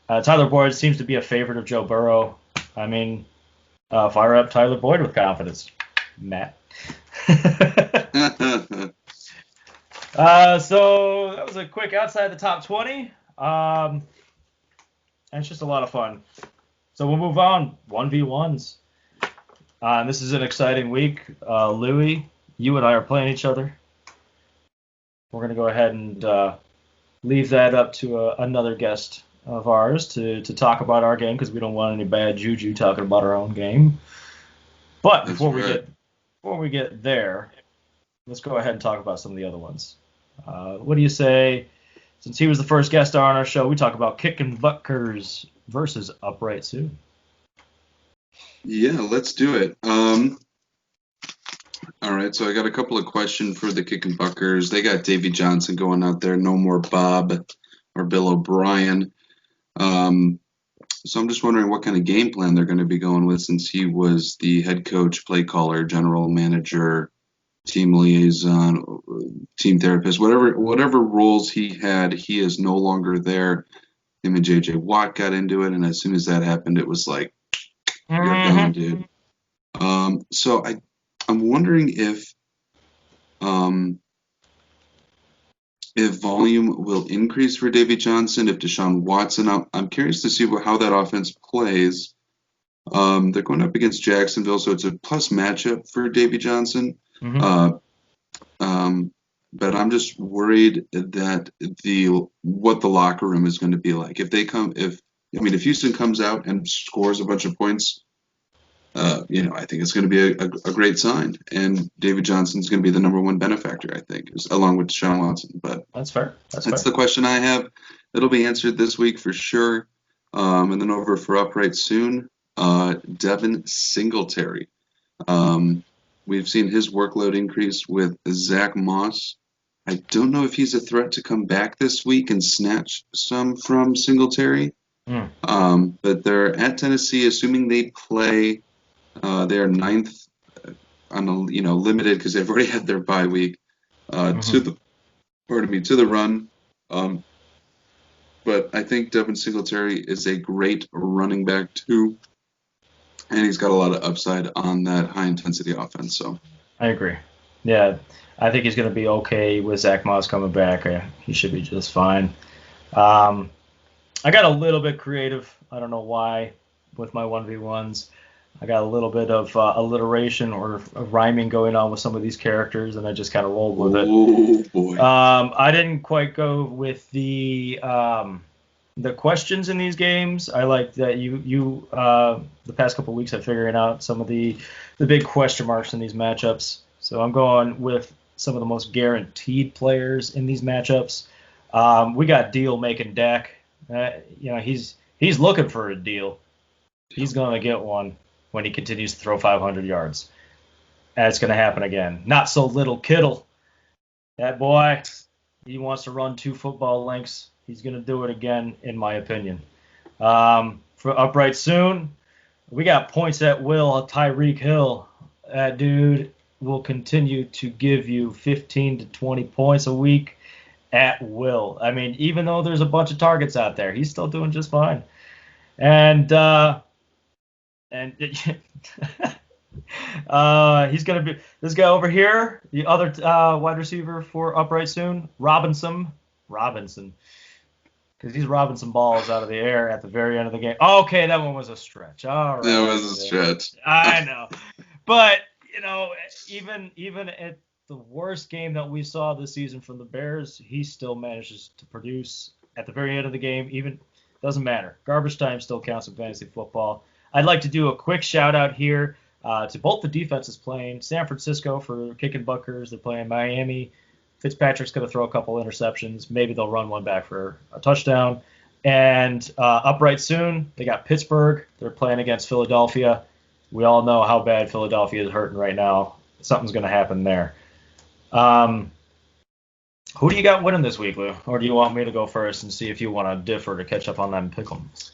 Tyler Boyd seems to be a favorite of Joe Burrow. I mean, fire up Tyler Boyd with confidence, Matt. So that was a quick outside the top 20. And it's just a lot of fun. So we'll move on. 1v1s. And this is an exciting week. Louis, you and I are playing each other. We're going to go ahead and leave that up to another guest of ours to talk about our game because we don't want any bad juju talking about our own game. But before we get there, let's go ahead and talk about some of the other ones. What do you say? Since he was the first guest on our show, we talk about kicking buckers versus upright Sue. Yeah, let's do it. All right, so I got a couple of questions for the kicking buckers. They got Davy Johnson going out there, no more Bob or Bill O'Brien. So I'm just wondering what kind of game plan they're going to be going with since he was the head coach, play caller, general manager, team liaison, team therapist, whatever roles he had, he is no longer there. Him and J.J. Watt got into it, and as soon as that happened, it was like, you're gone, dude. So I'm wondering if volume will increase for Davy Johnson, if Deshaun Watson. I'm curious to see how that offense plays. They're going up against Jacksonville, so it's a plus matchup for Davy Johnson. Mm-hmm. But I'm just worried that what the locker room is going to be like. If Houston comes out and scores a bunch of points, I think it's going to be a great sign. And David Johnson's going to be the number one benefactor, I think, along with Deshaun Watson. But that's fair. That's the question I have. It'll be answered this week for sure. And then over for upright soon, Devin Singletary. We've seen his workload increase with Zach Moss. I don't know if he's a threat to come back this week and snatch some from Singletary. But they're at Tennessee, assuming they play. They are ninth on limited because they've already had their bye week to the run. But I think Devin Singletary is a great running back too, and he's got a lot of upside on that high intensity offense. So I agree. Yeah, I think he's going to be okay with Zach Moss coming back. He should be just fine. I got a little bit creative. I don't know why with my 1v1s. I got a little bit of alliteration or rhyming going on with some of these characters, and I just kind of rolled with it. Oh, boy. I didn't quite go with the questions in these games. I like that you the past couple of weeks have figuring out some of the big question marks in these matchups. So I'm going with some of the most guaranteed players in these matchups. We got deal making Dak. He's looking for a deal. He's going to get one when he continues to throw 500 yards. And it's going to happen again. Not so little Kittle. That boy, he wants to run 2 football lengths. He's going to do it again, in my opinion. For upright soon, we got points at will. Tyreek Hill. That dude will continue to give you 15 to 20 points a week at will. I mean, even though there's a bunch of targets out there, he's still doing just fine. And he's gonna be this guy over here, the other wide receiver for Upright Soon, Robinson, because he's robbing some balls out of the air at the very end of the game. Okay, that one was a stretch. All right, That was a stretch. I know, but even at the worst game that we saw this season from the Bears, he still manages to produce at the very end of the game. Even doesn't matter. Garbage time still counts in fantasy football. I'd like to do a quick shout out here to both the defenses playing. San Francisco for kicking bunkers. They're playing Miami. Fitzpatrick's going to throw a couple interceptions. Maybe they'll run one back for a touchdown. And Upright Soon, they got Pittsburgh. They're playing against Philadelphia. We all know how bad Philadelphia is hurting right now. Something's going to happen there. Who do you got winning this week, Lou? Or do you want me to go first and see if you want to differ to catch up on them pick'ems?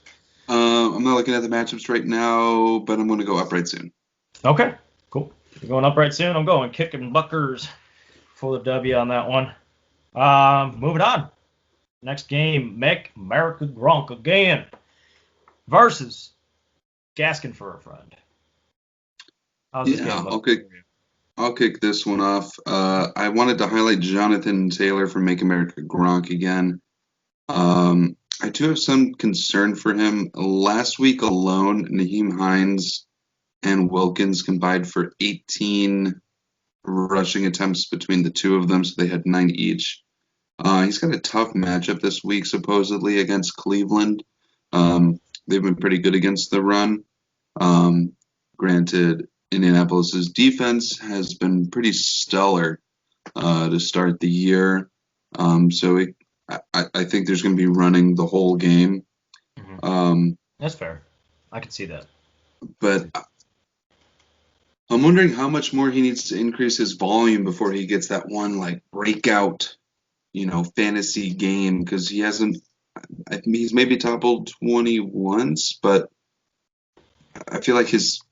I'm not looking at the matchups right now, but I'm going to go Upright Soon. Okay, cool. You're going Upright Soon. I'm going kicking buckers for the W on that one. Moving on. Next game, Make America Gronk again versus Gaskin for a friend. How's this game look? I'll kick this one off. I wanted to highlight Jonathan Taylor from Make America Gronk again. I do have some concern for him. Last week alone, Naheem Hines and Wilkins combined for 18 rushing attempts between the two of them, so they had 9 each. He's got a tough matchup this week, supposedly, against Cleveland. They've been pretty good against the run. Granted, Indianapolis's defense has been pretty stellar to start the year. I think there's going to be running the whole game. That's fair. I can see that. But I'm wondering how much more he needs to increase his volume before he gets that one like breakout, fantasy game, because he hasn't. He's maybe toppled 20 once, but I feel like his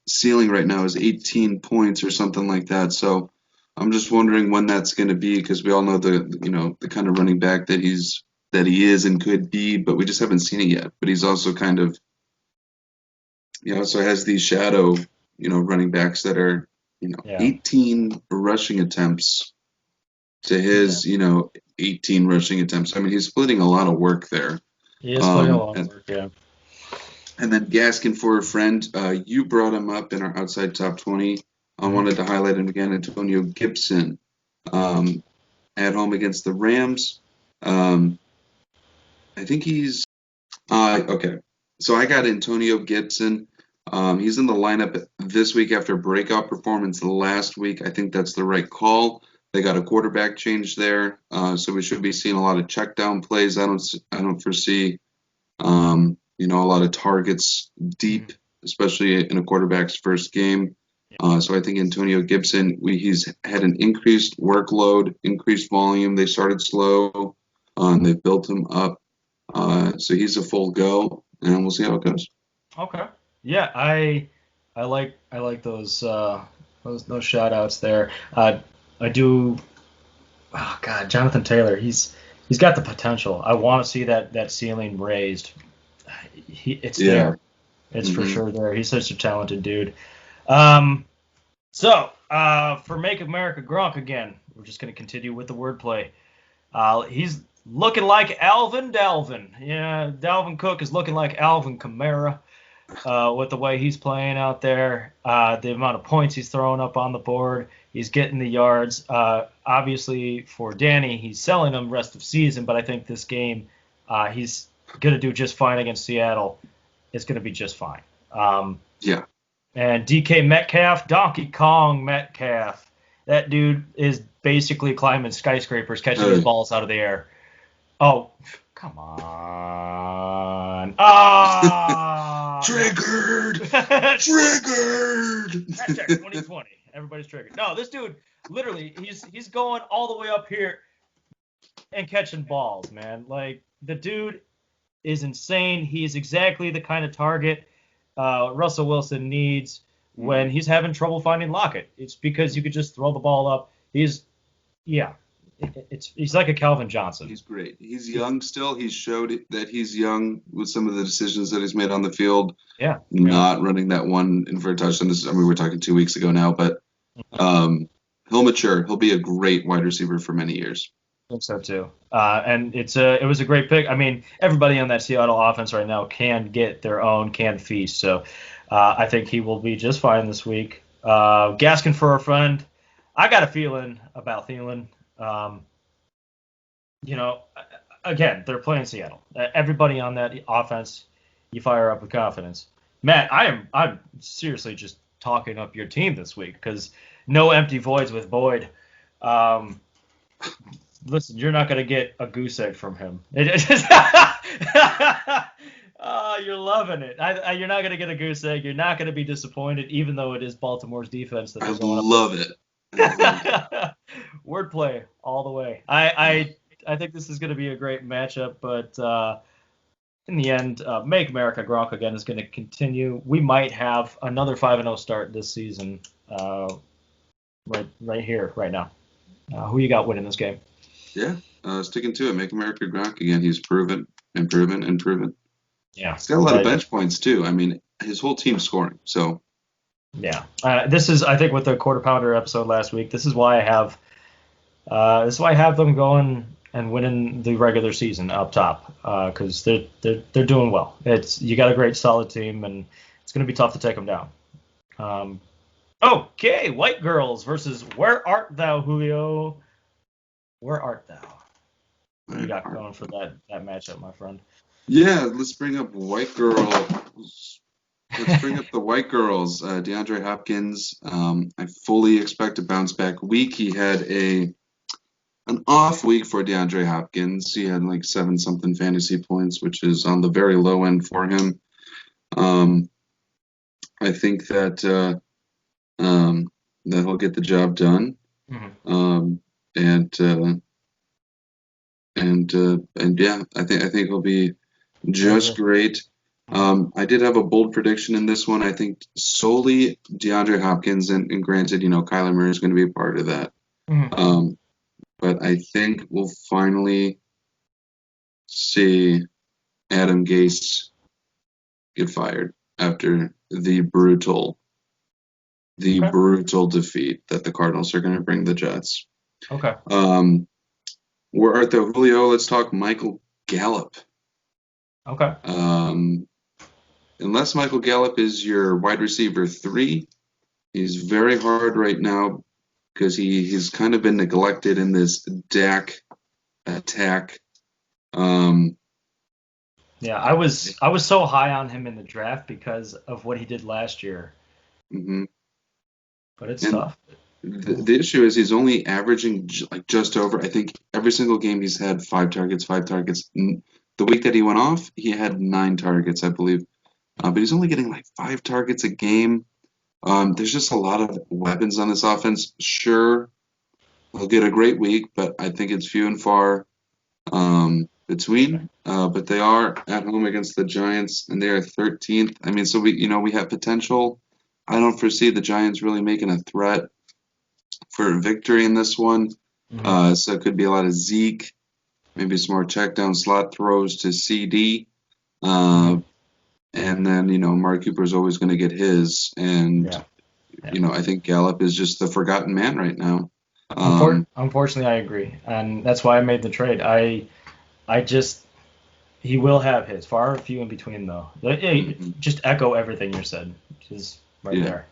ceiling right now is 18 points or something like that. So I'm just wondering when that's going to be, because we all know the kind of running back that he is and could be, but we just haven't seen it yet. But he's also kind of, so has these shadow, running backs that are, 18 rushing attempts to his, 18 rushing attempts. I mean, he's splitting a lot of work there. He is splitting a lot of work, yeah. And then Gaskin for a friend, you brought him up in our outside top 20. I wanted to highlight him again, Antonio Gibson, at home against the Rams. I think he's okay. So I got Antonio Gibson. He's in the lineup this week after a breakout performance last week. I think that's the right call. They got a quarterback change there, so we should be seeing a lot of check down plays. I don't foresee a lot of targets deep, especially in a quarterback's first game. So I think Antonio Gibson, he's had an increased workload, increased volume. They started slow, and they've built him up. So he's a full go, and we'll see how it goes. Okay. Yeah, I like those shout outs there. I do. Oh God, Jonathan Taylor. He's got the potential. I want to see that ceiling raised. It's there. It's for sure there. He's such a talented dude. So for Make America Gronk again, we're just going to continue with the wordplay. He's looking like Alvin Dalvin. Yeah, Dalvin Cook is looking like Alvin Kamara with the way he's playing out there, the amount of points he's throwing up on the board. He's getting the yards. Obviously, for Danny, he's selling them rest of season, but I think this game he's going to do just fine against Seattle. It's going to be just fine. Yeah. And DK Metcalf, Donkey Kong Metcalf, that dude is basically climbing skyscrapers, catching his balls out of the air. Oh, come on. Triggered! Triggered! Hashtag 2020. Everybody's triggered. No, this dude, literally, he's going all the way up here and catching balls, man. Like, the dude is insane. He's exactly the kind of target Russell Wilson needs when he's having trouble finding Lockett. It's because you could just throw the ball up. He's he's like a Calvin Johnson. He's great. He's young still. He showed that he's young with some of the decisions that he's made on the field. Yeah. Not running that one in for a touchdown. We're talking 2 weeks ago now, but he'll mature. He'll be a great wide receiver for many years. I think so too. And it was a great pick. I mean, everybody on that Seattle offense right now can get their own canned feast. So I think he will be just fine this week. Gaskin for a friend. I got a feeling about Thielen. Again, they're playing Seattle. Everybody on that offense, you fire up with confidence. Matt, I'm seriously just talking up your team this week because no empty voids with Boyd. Listen, you're not going to get a goose egg from him. Oh, you're loving it. You're not going to get a goose egg. You're not going to be disappointed, even though it is Baltimore's defense that I they're going up. love it. Wordplay all the way. I think this is going to be a great matchup, but in the end, Make America Gronk again is going to continue. We might have another 5-0 start this season, right here, right now. Who you got winning this game? Yeah, sticking to it. Make America Gronk again. He's proven and proven and proven. Yeah, he's got a lot of bench points too. I mean, his whole team's scoring. So yeah, this is, I think, with the quarter pounder episode last week. This is why I have them going and winning the regular season up top because they're doing well. You got a great solid team and it's going to be tough to take them down. Okay, White Girls versus Where Art Thou, Julio? Where art thou? What do you got going for that matchup, my friend? Yeah, let's bring up White Girls. Let's bring up the White Girls. DeAndre Hopkins. I fully expect a bounce back week. He had an off week for DeAndre Hopkins. He had like 7-something fantasy points, which is on the very low end for him. I think that he'll get the job done. Mm-hmm. And yeah, I think he'll be just great. I did have a bold prediction in this one. I think solely DeAndre Hopkins, and granted, Kyler Murray is going to be a part of that. Mm-hmm. But I think we'll finally see Adam Gase get fired after the brutal defeat that the Cardinals are going to bring the Jets. Okay. Where art thou, Julio? Let's talk Michael Gallup. Okay. Unless Michael Gallup is your wide receiver 3, he's very hard right now because he's kind of been neglected in this Dak attack. Yeah, I was so high on him in the draft because of what he did last year. Mm-hmm. But it's tough. The issue is he's only averaging just over. I think every single game he's had 5 targets. The week that he went off, he had 9 targets, I believe. But he's only getting like 5 targets a game. There's just a lot of weapons on this offense. Sure, he'll get a great week, but I think it's few and far between. But they are at home against the Giants, and they are 13th. I mean, so we have potential. I don't foresee the Giants really making a threat for victory in this one. Mm-hmm. So it could be a lot of Zeke, maybe some more check down slot throws to CD. And then, Mark Cooper's always going to get his. And, I think Gallup is just the forgotten man right now. Unfortunately, I agree. And that's why I made the trade. He will have his. Far few in between, though. Just echo everything you said, which is there.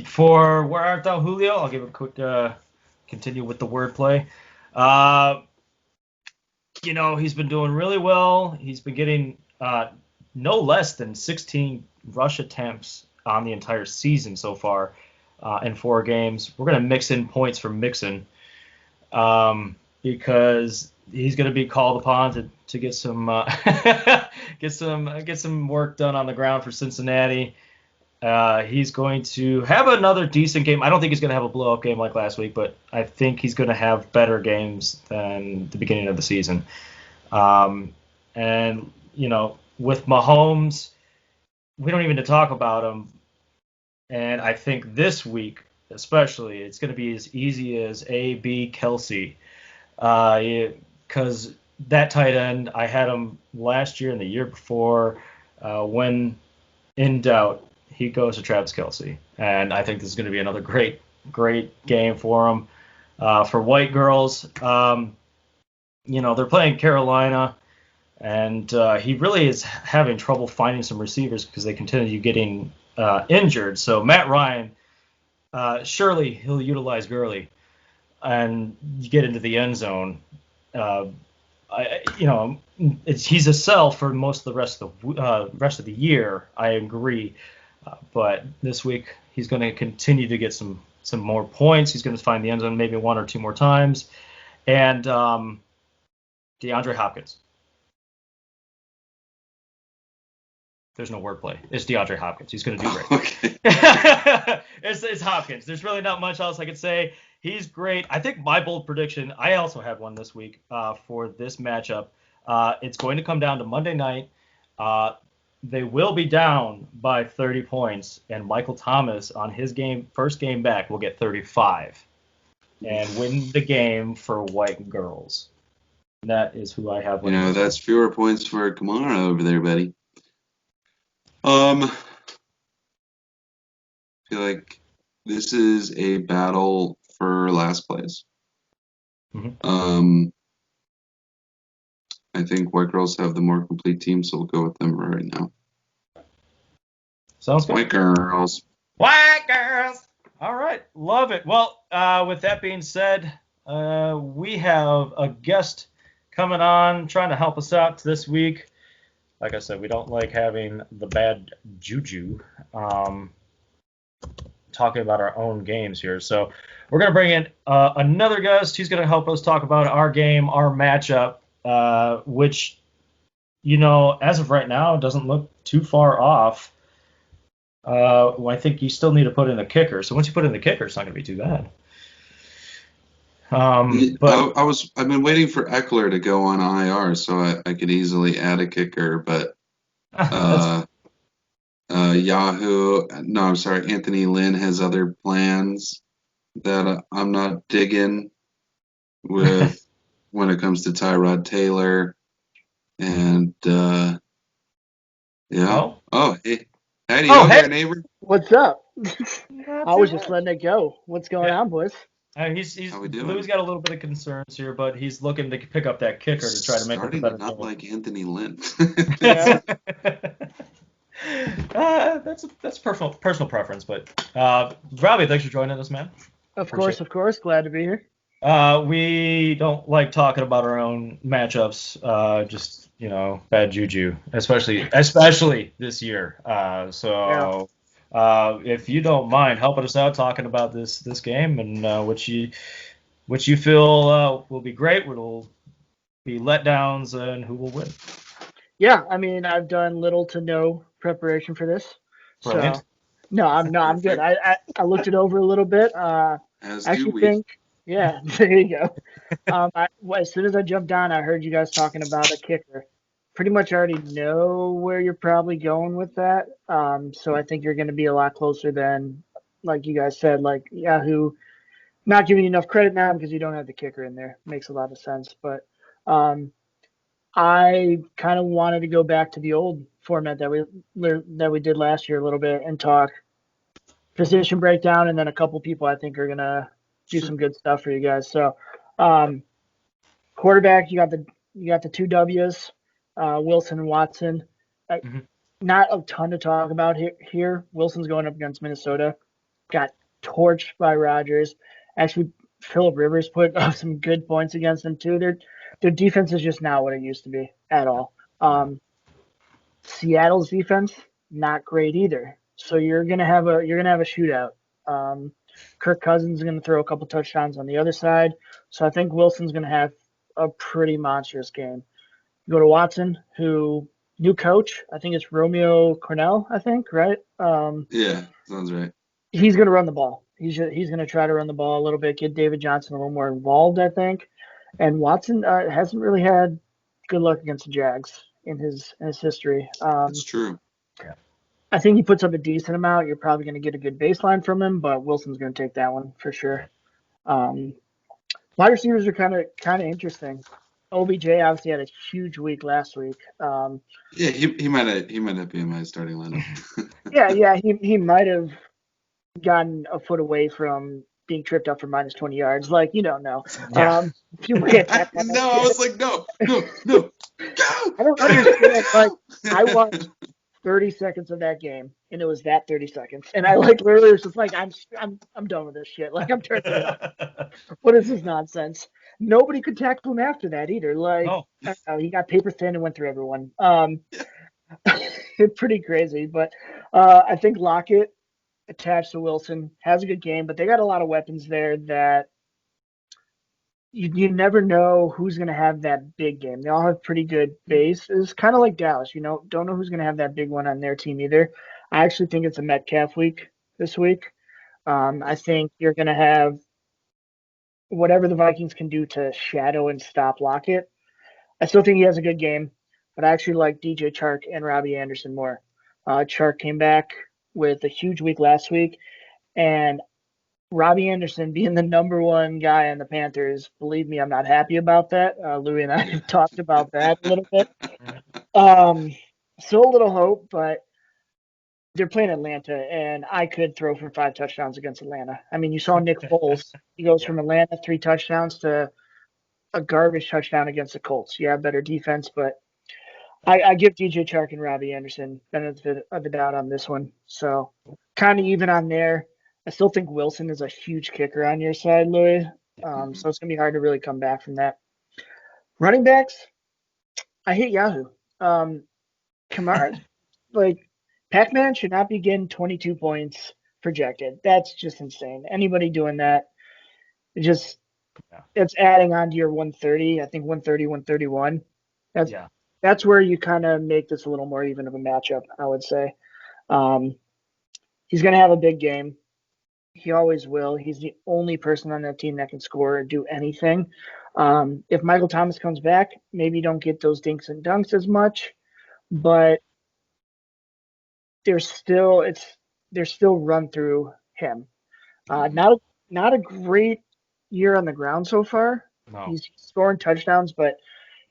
For Where Art Thou, Julio? I'll give a quick continue with the wordplay. He's been doing really well. He's been getting no less than 16 rush attempts on the entire season so far in 4 games. We're going to mix in points for Mixon because he's going to be called upon to get some get some work done on the ground for Cincinnati. He's going to have another decent game. I don't think he's going to have a blow-up game like last week, but I think he's going to have better games than the beginning of the season. With Mahomes, we don't even need to talk about him. And I think this week, especially, it's going to be as easy as A, B, Kelsey. because that tight end, I had him last year and the year before. When in doubt, he goes to Travis Kelce, and I think this is going to be another great game for him. For White Girls, they're playing Carolina, and he really is having trouble finding some receivers because they continue getting injured. So Matt Ryan, surely he'll utilize Gurley and get into the end zone. He's a sell for most of the rest of the year. I agree, but this week he's going to continue to get some more points. He's going to find the end zone maybe one or two more times, and DeAndre Hopkins. There's no wordplay. It's DeAndre Hopkins. He's going to do great. Okay. It's Hopkins. There's really not much else I could say. He's great. I think my bold prediction, I also had one this week for this matchup. It's going to come down to Monday night. They will be down by 30 points, and Michael Thomas on his first game back will get 35 and win the game for White Girls. That is who I have. That's fewer points for Kamara over there, buddy. I feel like this is a battle for last place. Mm-hmm. I think White Girls have the more complete team, so we'll go with them right now. Sounds good. White Girls. White Girls. All right. Love it. Well, with that being said, we have a guest coming on trying to help us out this week. Like I said, we don't like having the bad juju talking about our own games here. So we're going to bring in another guest. He's going to help us talk about our game, our matchup, which, as of right now, doesn't look too far off. I think you still need to put in the kicker. So once you put in the kicker, it's not going to be too bad. But I've been waiting for Eckler to go on IR so I could easily add a kicker, but Anthony Lynn has other plans that I'm not digging with when it comes to Tyrod Taylor, and hey, there, neighbor. What's up? I was just letting it go. What's going on, boys? Lou's got a little bit of concerns here, but he's looking to pick up that kicker to try to make it a better not like Anthony Lynn. Yeah. That's personal preference, but Robbie, thanks for joining us, man. Of course. Glad to be here. We don't like talking about our own matchups, just bad juju, especially this year. If you don't mind helping us out talking about this game and what you feel will be great, what will be letdowns, and who will win. Yeah, I mean, I've done little to no preparation for this. Brilliant. So, I'm good. I looked it over a little bit. As do we. Yeah, there you go. As soon as I jumped on, I heard you guys talking about a kicker. Pretty much already know where you're probably going with that. So I think you're going to be a lot closer than, like you guys said, like Yahoo not giving you enough credit now because you don't have the kicker in there. Makes a lot of sense. But I kind of wanted to go back to the old format that we did last year a little bit and talk position breakdown, and then a couple people I think are going to do some good stuff for you guys. So quarterback, you got the two W's. Wilson and Watson. Not a ton to talk about here. Wilson's going up against Minnesota. Got torched by Rodgers. Actually, Phillip Rivers put up some good points against them too. Their defense is just not what it used to be at all. Seattle's defense, not great either. So you're gonna have a shootout. Kirk Cousins is gonna throw a couple touchdowns on the other side. So I think Wilson's gonna have a pretty monstrous game. You go to Watson, who new coach, I think it's Romeo Cornell, I think, right? Yeah, sounds right. He's going to run the ball. He's going to try to run the ball a little bit, get David Johnson a little more involved, I think. And Watson hasn't really had good luck against the Jags in his history. That's true. Yeah. I think he puts up a decent amount. You're probably going to get a good baseline from him, but Wilson's going to take that one for sure. Wide receivers are kind of interesting. OBJ obviously had a huge week last week. Yeah, he might not be in my starting lineup. Yeah, he might have gotten a foot away from being tripped up for minus 20 yards. Like, you don't know. Yeah. You might have tapped on that No, I shit. was like, no, go. I don't understand. Like, I watched 30 seconds of that game, and it was that 30 seconds, and I like literally was just like, I'm done with this shit. Like, I'm turning it off. What is this nonsense? Nobody could tackle him after that either. Like, No. I don't know, he got paper thin and went through everyone. Pretty crazy, but I think Lockett attached to Wilson has a good game, but they got a lot of weapons there that you never know who's going to have that big game. They all have pretty good bases, kind of like Dallas. Don't know who's going to have that big one on their team either. I actually think it's a Metcalf week this week. I think you're going to have whatever the Vikings can do to shadow and stop Lockett. I still think he has a good game, but I actually like DJ Chark and Robbie Anderson more. Chark came back with a huge week last week, and Robbie Anderson being the number one guy on the Panthers, believe me, I'm not happy about that. Louis and I have talked about that a little bit. Still a little hope, but they're playing Atlanta, and I could throw for 5 touchdowns against Atlanta. I mean, you saw Nick Foles. He goes from Atlanta 3 touchdowns to a garbage touchdown against the Colts. Yeah, better defense, but I give DJ Chark and Robbie Anderson benefit of the doubt on this one. So kind of even on there. I still think Wilson is a huge kicker on your side, Louis. So it's gonna be hard to really come back from that. Running backs, I hate Yahoo. Kamara, like Pac-Man should not be getting 22 points projected. That's just insane. Anybody doing that, it just it's adding on to your 130. I think 130, 131. That's where you kind of make this a little more even of a matchup, I would say. He's going to have a big game. He always will. He's the only person on that team that can score or do anything. If Michael Thomas comes back, maybe you don't get those dinks and dunks as much, but there's still run through him. Not a great year on the ground so far. No. He's scoring touchdowns, but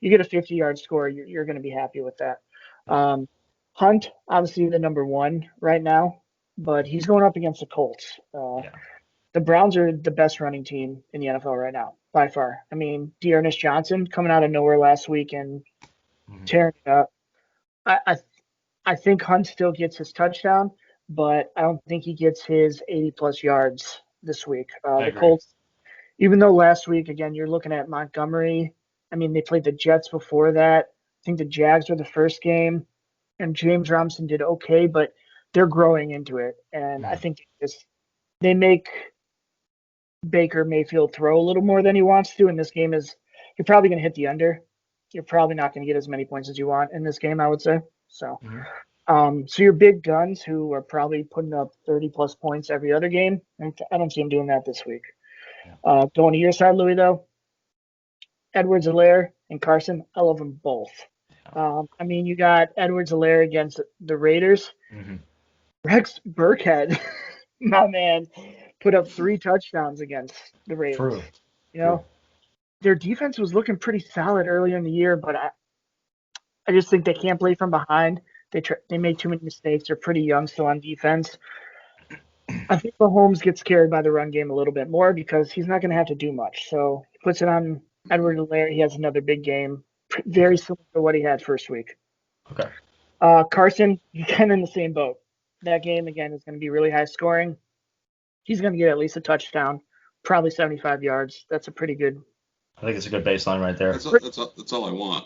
you get a 50-yard score, you're going to be happy with that. Hunt, obviously the number one right now, but he's going up against the Colts. The Browns are the best running team in the NFL right now, by far. I mean, Dearness Johnson coming out of nowhere last week and tearing it up. I think Hunt still gets his touchdown, but I don't think he gets his 80-plus yards this week. The Colts, even though last week, again, you're looking at Montgomery. I mean, they played the Jets before that. I think the Jags were the first game, and James Robinson did okay, but they're growing into it. And I think they make Baker Mayfield throw a little more than he wants to. And this game you're probably going to hit the under. You're probably not going to get as many points as you want in this game, I would say. So, so your big guns who are probably putting up 30-plus points every other game, I don't see them doing that this week. Going to your side, Louis, though, Edwards-Helaire and Carson, I love them both. I mean, you got Edwards-Helaire against the Raiders. Rex Burkhead, my man, put up 3 touchdowns against the Raiders. True. Their defense was looking pretty solid earlier in the year, but I just think they can't play from behind. They made too many mistakes. They're pretty young still on defense. I think Mahomes gets carried by the run game a little bit more because he's not going to have to do much. So he puts it on Edwards-Helaire. He has another big game, very similar to what he had first week. Okay. Carson, he's kind of in the same boat. That game, again, is going to be really high scoring. He's going to get at least a touchdown, probably 75 yards. That's a pretty good. I think it's a good baseline right there. That's all I want.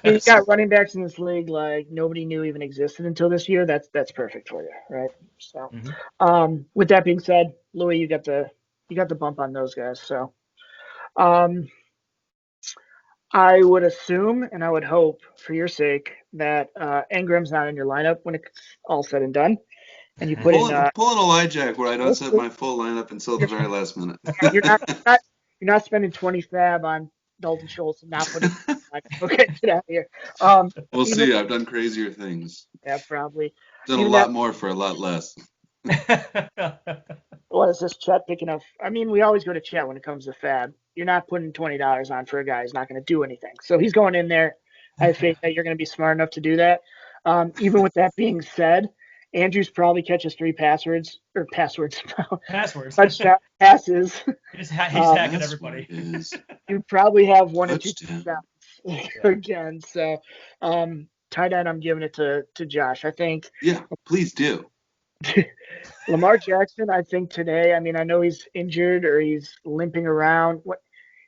You got running backs in this league like nobody knew even existed until this year. That's perfect for you, right? So, with that being said, Louis, you got the bump on those guys. So, I would assume and I would hope for your sake that Ingram's not in your lineup when it's all said and done. And you put pulling a lie jack where I don't set my full lineup until the very last minute. You're not spending 20 fab on Dalton Schultz and not putting. Okay, get out of here. We'll see. I've done crazier things. Yeah, probably. Done a lot more for a lot less. What is this Chet picking up? I mean, we always go to Chet when it comes to Fab. You're not putting $20 on for a guy who's not going to do anything. So he's going in there. I have faith that you're going to be smart enough to do that. Even with that being said, Andrews probably catches 3 passwords, Passwords. touchdown passes. He's Um, hacking That's what everybody. it is. you probably have 1 or 2 Touchdown. touchdowns again. So tight end, I'm giving it to Josh. I think Yeah, please do. Lamar Jackson, I think today, I mean, I know he's injured or he's limping around.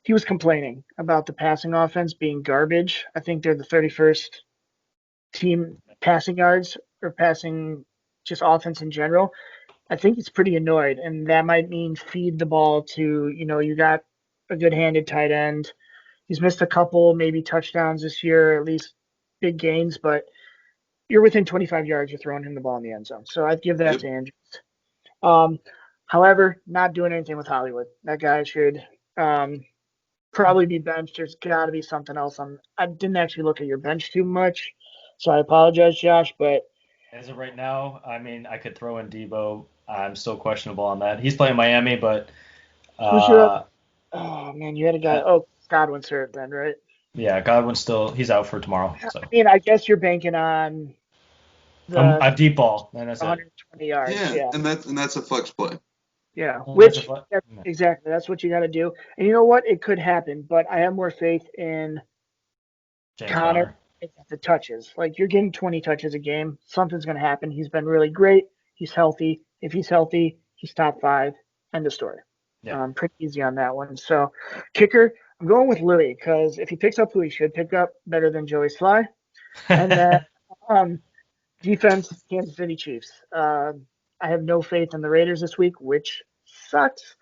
He was complaining about the passing offense being garbage. I think they're the 31st team passing yards or passing just offense in general. I think he's pretty annoyed, and that might mean feed the ball to, you got a good handed tight end. He's missed a couple, maybe touchdowns this year, at least big gains, but you're within 25 yards, you're throwing him the ball in the end zone. So I'd give that Yep. to Andrews. However, not doing anything with Hollywood. That guy should probably be benched. There's got to be something else. I didn't actually look at your bench too much, so I apologize, Josh. But As of right now, I mean, I could throw in Debo. I'm still questionable on that. He's playing Miami, but who's your? Oh man, you had a guy. uh, Oh, Godwin's hurt then, right? yeah, Godwin's he's out for tomorrow. So I mean, I guess you're banking on the I'm deep ball, and that's it. 120 yards. Yeah, Yeah, and that's a flex play. yeah. And that's a Which fl- exactly, that's what you got to do. And you know what? It could happen, but I have more faith in James Connor. Conner. The touches. Like you're getting 20 touches a game. Something's going to happen. He's been really great. He's healthy. If he's healthy, he's top 5. End of story. Yeah. Pretty easy on that one. So, kicker, I'm going with Louis because if he picks up who he should pick up, better than Joey Sly. And then defense, Kansas City Chiefs. I have no faith in the Raiders this week, which sucks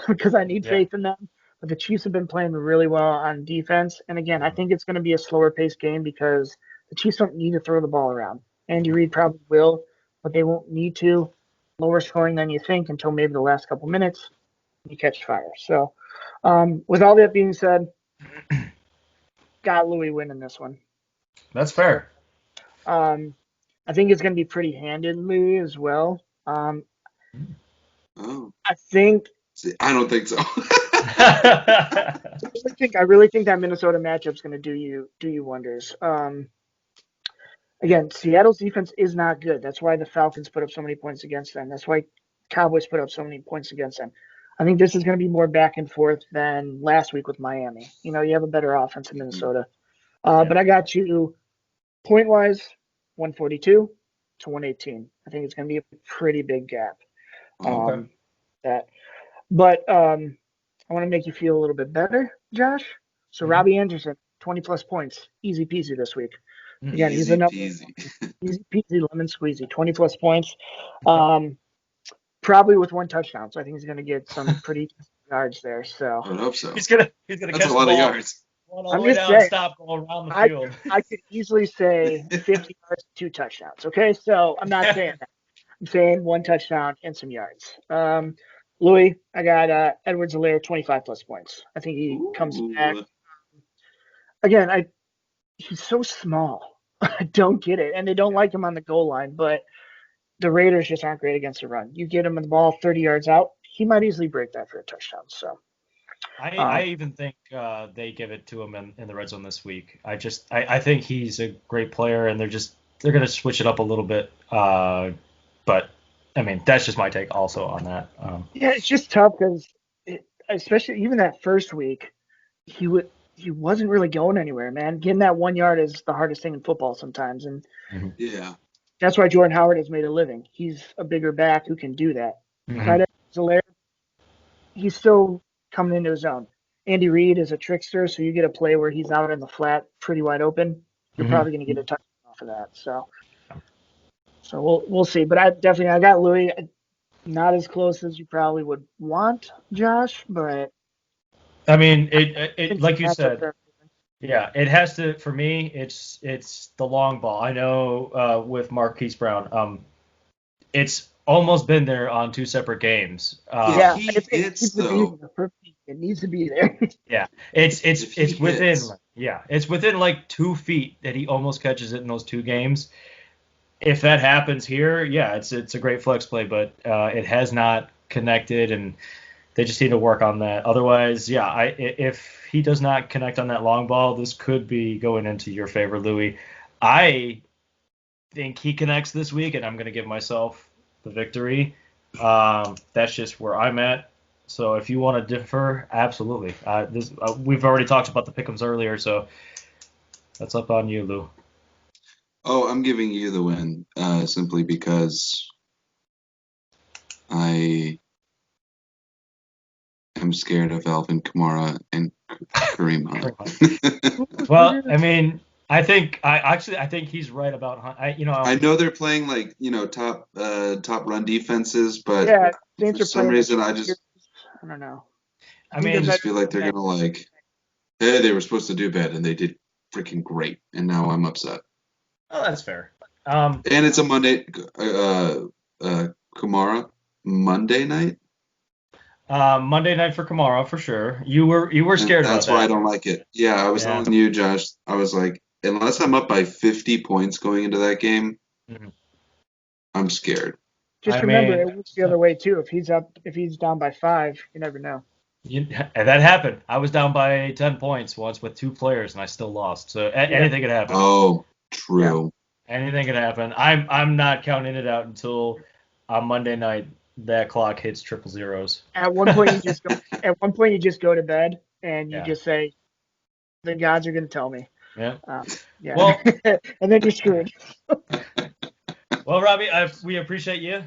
because I need Yeah. faith in them. But the Chiefs have been playing really well on defense. And again, I think it's going to be a slower paced game because the Chiefs don't need to throw the ball around. Andy Reid probably will, but they won't need to. Lower scoring than you think until maybe the last couple minutes. You catch fire. So, with all that being said, got Louis winning this one. That's fair. I think it's going to be pretty handedly as well. Oh, I think see, I don't think so. I really think that Minnesota matchup's going to do you wonders. Again, Seattle's defense is not good. That's why the Falcons put up so many points against them. That's why Cowboys put up so many points against them. I think this is going to be more back and forth than last week with Miami. You have a better offense in Minnesota. But I got you point-wise, 142 to 118. I think it's going to be a pretty big gap. Okay. But I want to make you feel a little bit better, Josh. So Robbie Anderson, 20-plus points, easy peasy this week. Again, he's Easy a peasy. easy peasy lemon squeezy, 20-plus points. Probably with 1 touchdown. So I think he's going to get some pretty yards there. So I would hope so. He's gonna That's catch a the lot of ball, yards. run all I'm the way just down, saying, stop, go around the I field. could easily say 50 yards, 2 touchdowns. Okay, so I'm not saying that. I'm saying 1 touchdown and some yards. Louis, I got Edwards-Helaire, 25-plus points. I think he comes back. Ooh. Again, he's so small. I don't get it. And they don't like him on the goal line, but the Raiders just aren't great against the run. You get him the ball 30 yards out, he might easily break that for a touchdown. So I even think they give it to him in the red zone this week. I think he's a great player, and they're gonna switch it up a little bit. But I mean, that's just my take also on that. yeah, it's just tough because especially even that first week, he wasn't really going anywhere, man. Getting that 1 yard is the hardest thing in football sometimes, and Yeah. that's why Jordan Howard has made a living. He's a bigger back who can do that. Mhm. Helaire, he's still coming into his own. Andy Reid is a trickster, so you get a play where he's out in the flat, pretty wide open. You're probably going to get a touchdown off of that. So we'll see. But I got Louis. Not as close as you probably would want, Josh, but I mean, it like you matchup said, there. yeah, it has to. For me, it's the long ball. I know with Marquise Brown, it's almost been there on 2 separate games. Yeah, he it hits, needs to though. be. It needs to be there. Yeah, If he it's within. hits. Yeah, it's within like 2 feet that he almost catches it in those 2 games. if that happens here, yeah, it's a great flex play, but it has not connected, and they just need to work on that. Otherwise, yeah, if he does not connect on that long ball, this could be going into your favor, Louis. I think he connects this week, and I'm going to give myself the victory. That's just where I'm at. So if you want to differ, absolutely. We've already talked about the pick'ems earlier, so that's up on you, Lou. Oh, I'm giving you the win simply because I am scared of Alvin Kamara and Kareem Hunt. Well, I mean, I think he's right about Hunt. I know they're playing top run defenses, but Yeah, for Saints are some playing reason the I just I don't know. I think I mean, they're just better feel like they're than gonna hey, they were supposed to do bad and they did freaking great, and now I'm upset. oh, that's fair. And it's a Monday, Kamara Monday night. Monday night for Kamara for sure. You were And scared about that's why I that. don't like it. Yeah, I was Yeah. telling you, Josh, I was like, unless I'm up by 50 points going into that game, Mhm. I'm scared. Just I remember, mean, it works the other way too. If he's down by 5, you never know. and that happened. I was down by 10 points once with 2 players, and I still lost. So anything could happen. Oh, true. Anything could happen. I'm not counting it out until on Monday night that clock hits triple zeros. At one point, you just go. At one point, you just go to bed and you Yeah. just say, "The gods are going to tell me." Yeah. Yeah. Well, and then you're screwed. well, Robbie, we appreciate you.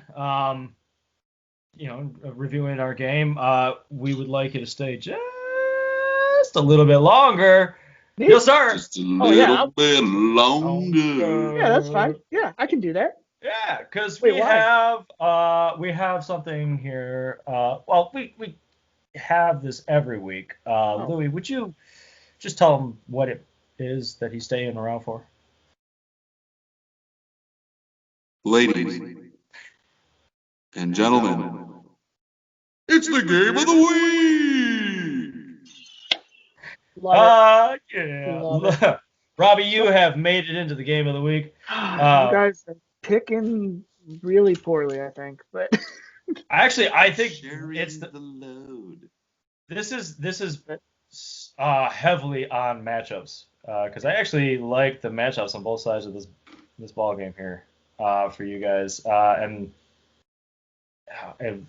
Reviewing our game. We would like you to stay just a little bit longer. You'll start. Just a little bit longer. Yeah, that's fine. Yeah, I can do that. Yeah, because Wait, we why? have something here. Well, we have this every week. Louis, would you just tell him what it is that he's staying around for? Ladies and gentlemen, it's the game of the week. Love it. Yeah. Love Robbie, you have made it into the game of the week. You guys are picking really poorly, I think. But Actually, I think Sharing it's the load. this is heavily on matchups because I actually like the matchups on both sides of this ball game here for you guys. And I'm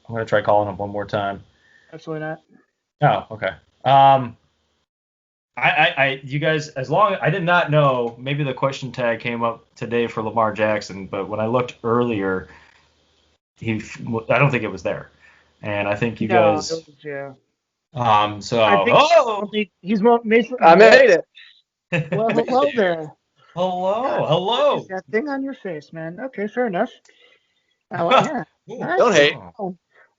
gonna try calling up one more time. absolutely not. Oh, okay. You guys, as long I did not know, maybe the question tag came up today for Lamar Jackson, but when I looked earlier, I don't think it was there, and I think you guys. It was, yeah. So I think he's more. I made it. Well, hello there. hello. Is that thing on your face, man? Okay, fair enough. Yeah. Don't hate.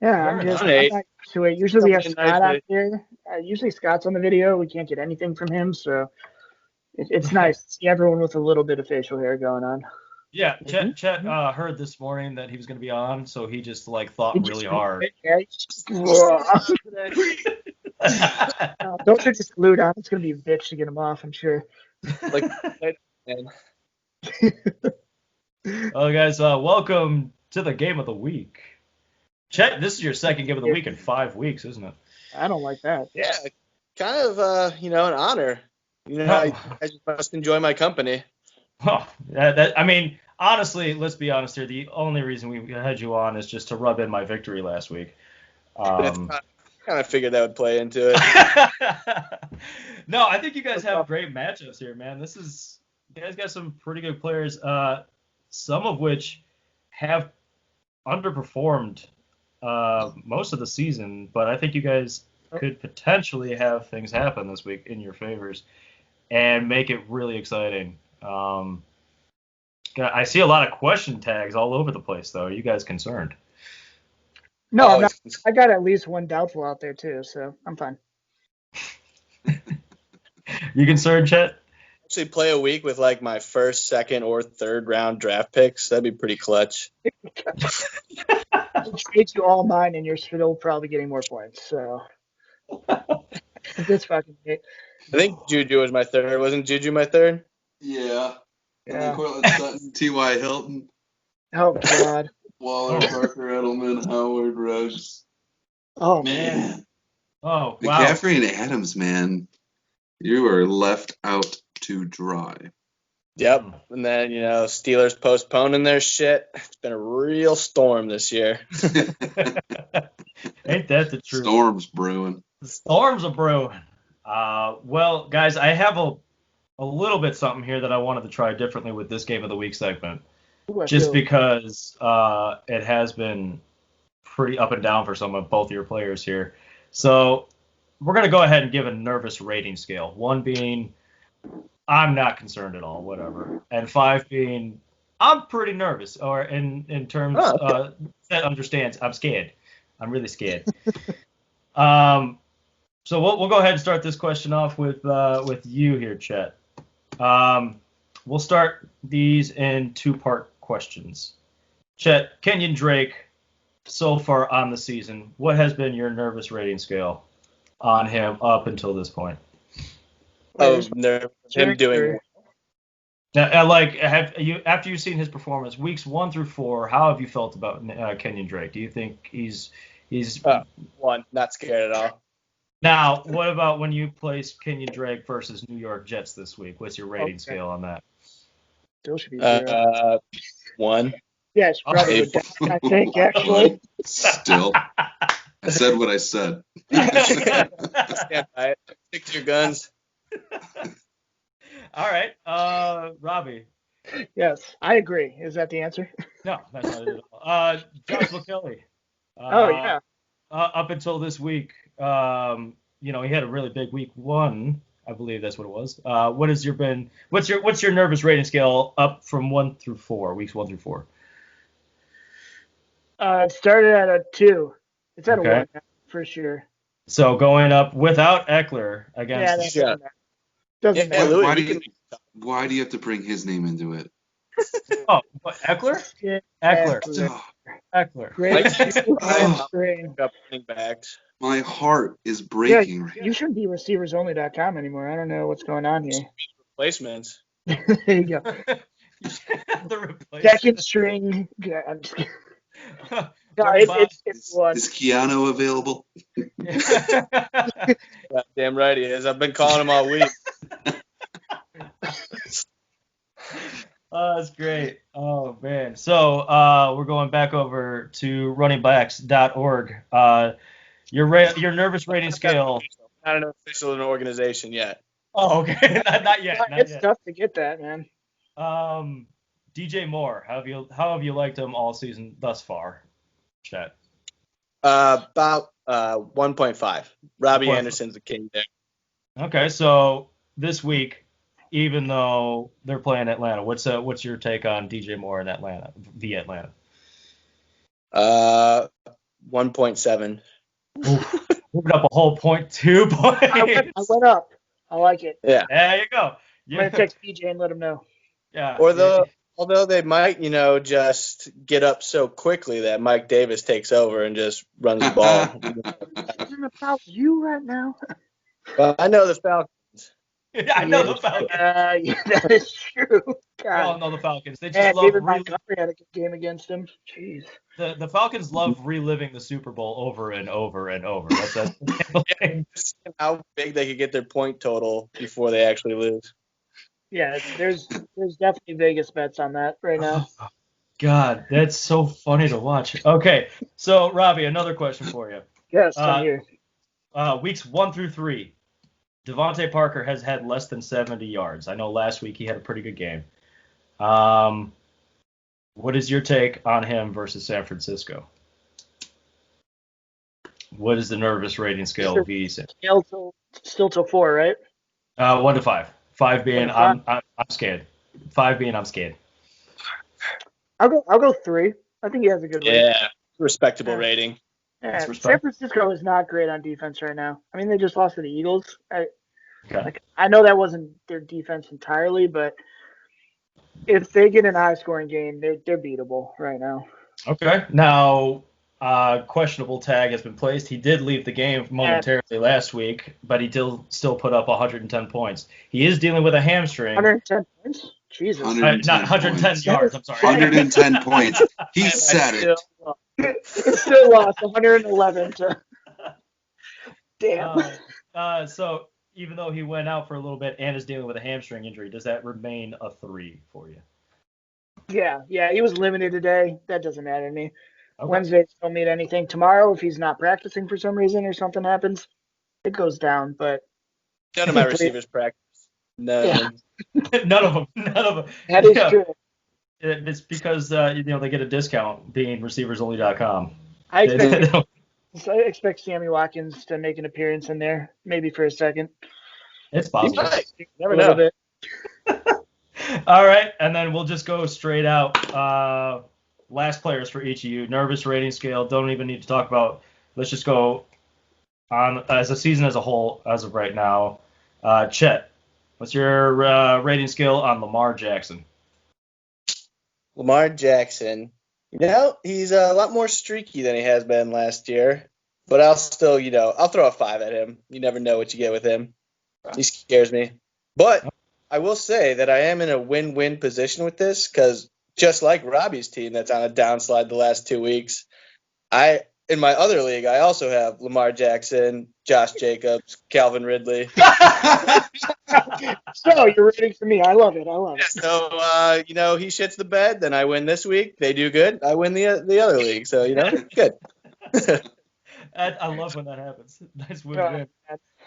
Yeah, Fair enough. I'm not used to it. Usually we have Something Scott out nicely. there. Usually Scott's on the video. We can't get anything from him, so it's nice to see everyone with a little bit of facial hair going on. Yeah, Chet heard this morning that he was going to be on, so he just thought really hard. Yeah, those are just glued on. It's gonna be a bitch to get them off, I'm sure. Like, Well, guys, welcome to the game of the week. Chet, this is your second game of the week in 5 weeks, isn't it? I don't like that. yeah, kind of, an honor. I just must enjoy my company. Oh, I mean, honestly, let's be honest here. The only reason we had you on is just to rub in my victory last week. Kind of figured that would play into it. No, I think you guys have great matchups here, man. You guys got some pretty good players, some of which have underperformed most of the season, but I think you guys could potentially have things happen this week in your favors and make it really exciting. I see a lot of question tags all over the place, though. Are you guys concerned? No, I'm not. I got at least one doubtful out there too, so I'm fine. You concerned, Chet? Actually, play a week with my first, second, or third round draft picks. That'd be pretty clutch. I'll trade you all mine, and you're still probably getting more points. So this fucking. I think Juju was my third. Wasn't Juju my third? Yeah. And then Yeah. Cortland Sutton, T.Y. Hilton, Oh God. Waller, Parker Edelman, Howard, Ruggs. Oh man. Man, Oh, wow. McCaffrey and Adams, man, you are left out to dry. Yep. And then, Steelers postponing their shit. It's been a real storm this year. Ain't that the truth? Storms brewing. The storms are brewing. Well, guys, I have a little bit something here that I wanted to try differently with this Game of the Week segment. Ooh, I Just feel- because it has been pretty up and down for some of both of your players here. So we're going to go ahead and give a nervous rating scale. 1 being, I'm not concerned at all, whatever. And 5 being, I'm pretty nervous. Or in terms, that understands, I'm scared. I'm really scared. So we'll go ahead and start this question off with you here, Chet. We'll start these in 2-part questions. Chet, Kenyon Drake, so far on the season, what has been your nervous rating scale on him up until this point? Him doing. Now, like, after you've seen his performance, weeks 1 through 4, how have you felt about Kenyon Drake? Do you think he's 1, not scared at all. Now, what about when you place Kenyon Drake versus New York Jets this week? What's your rating scale on that? Still should be 0. 1. Yeah, it's probably Hey. go down, I think, actually. Still, I said what I said. Stand by it. Stick to your guns. All right, Robbie. Yes, I agree. Is that the answer? No, that's not it at all. Joshua Kelly. Oh, yeah. Up until this week, he had a really big week 1. I believe that's what it was. What's your nervous rating scale up from 1 through 4, weeks 1 through 4? It started at a 2. It's at Okay. a 1 now, for sure. So going up without Eckler against. Yeah, that doesn't matter. Doesn't Yeah, matter. Louis, Why do you have to bring his name into it? Oh, what, Eckler? Yeah, Eckler. Oh, Eckler. Great. Oh. Great. up running backs. my heart is Yeah, breaking right you shouldn't be receiversonly.com anymore. I don't know what's going on here. Replacements. There you go. The replacement. Second string. Yeah, I'm just kidding. No, Dirty it's one. Is Keanu available? Damn right he is. I've been calling him all week. Oh, that's great. Oh, man. So we're going back over to runningbacks.org. Your nervous rating scale. Not an official in an organization yet. Oh, okay. not yet. Not It's yet. tough to get that, man. DJ Moore, how have you liked him all season thus far, Chet? About 1.5. Robbie 1.5. Anderson's the king there. Okay, so this week, even though they're playing Atlanta, what's your take on DJ Moore in Atlanta, via Atlanta? 1.7. Moving up a whole 0.2 points. I went up. I like it. Yeah. There you go. I'm going to text DJ and let him know. Yeah. Although they might, just get up so quickly that Mike Davis takes over and just runs the ball. It isn't about you right now. But I know the Falcons. I know the Falcons. Yeah, that is true. We all God. know the Falcons. They Yeah, just love David Montgomery had a good game against him. Jeez. the Falcons love reliving the Super Bowl over and over and over. That's Just how big they could get their point total before they actually lose. Yeah, there's definitely Vegas bets on that right now. Oh, God, that's so funny to watch. Okay, so Robbie, another question for you. Yes, I'm here. Weeks 1 through 3, Devontae Parker has had less than 70 yards. I know last week he had a pretty good game. What is your take on him versus San Francisco? What is the nervous rating scale of VC? Still till 4, right? 1 to 5. 5 being 1 to I'm scared. 5 being I'm scared. I'll go 3. I think he has a good week. Yeah, respectable Yeah. rating. Yeah, That's San respect. Francisco is not great on defense right now. I mean, they just lost to the Eagles. Okay. I know that wasn't their defense entirely, but if they get an high-scoring game, they're beatable right now. Okay. Now, questionable tag has been placed. He did leave the game momentarily last week, but he still put up 110 points. He is dealing with a hamstring. 110 points? Jesus. 110 not 110 points. yards. I'm sorry. 110 points. He said it. It still lost 111 to. Damn. So even though he went out for a little bit and is dealing with a hamstring injury, does that remain a 3 for you? Yeah, he was limited today. That doesn't matter to me. Okay. Wednesdays don't mean anything. Tomorrow, if he's not practicing for some reason or something happens, it goes down. But None of my receivers practice. None Yeah. of them. None of them. that is true. It's because they get a discount being receiversonly.com. I expect Sammy Watkins to make an appearance in there, maybe for a second. It's possible. Right. Never A little know. bit. All right, and then we'll just go straight out. Last players for each of you. Nervous rating scale. Don't even need to talk about. Let's just go on as a season as a whole as of right now. Chet, what's your rating scale on Lamar Jackson? Lamar Jackson. He's a lot more streaky than he has been last year. But I'll still, I'll throw a 5 at him. You never know what you get with him. He scares me. But I will say that I am in a win-win position with this because just like Robbie's team that's on a downslide the last 2 weeks, in my other league, I also have Lamar Jackson, Josh Jacobs, Calvin Ridley. So you're rooting for me. I love it. So, he shits the bed, then I win this week. They do good. I win the other league. So, good. I love when that happens. Nice win-win.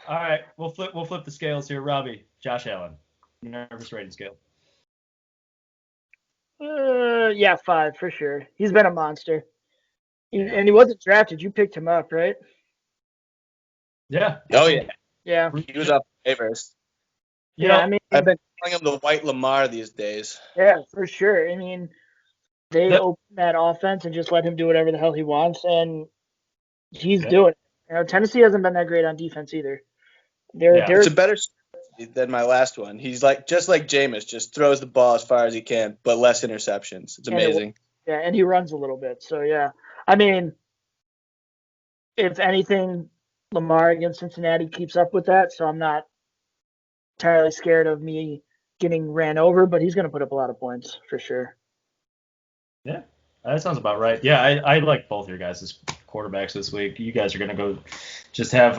All right, we'll flip the scales here. Robbie, Josh Allen, nervous rating scale. Yeah, 5 for sure. He's been a monster. And he wasn't drafted. You picked him up, right? Yeah. Oh, yeah. Yeah. He was up favors. I mean, I've been calling him the white Lamar these days. Yeah, for sure. I mean, they opened that offense and just let him do whatever the hell he wants, and he's doing it. Tennessee hasn't been that great on defense either. It's a better strategy than my last one. He's just like Jameis, just throws the ball as far as he can, but less interceptions. It's amazing. And he runs a little bit. So, yeah. I mean, if anything, Lamar against Cincinnati keeps up with that, so I'm not entirely scared of me getting ran over, but he's going to put up a lot of points for sure. Yeah, that sounds about right. Yeah, I like both your guys' quarterbacks this week. You guys are going to go just have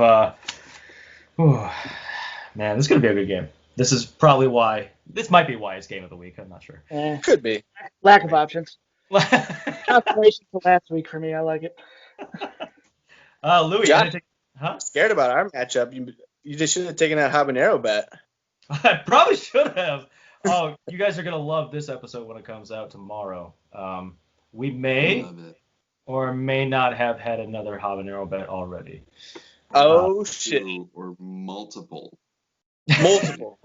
man, this is going to be a good game. This is probably why. This might be why it's game of the week. I'm not sure. Could be. Lack of options. Confirmation for last week for me. I like it. Louis, Josh, anything? Huh? Scared about our matchup. You just should have taken that habanero bet. I probably should have. Oh, you guys are going to love this episode when it comes out tomorrow. We may or may not have had another habanero bet already. Oh, shit. Or multiple. Multiple.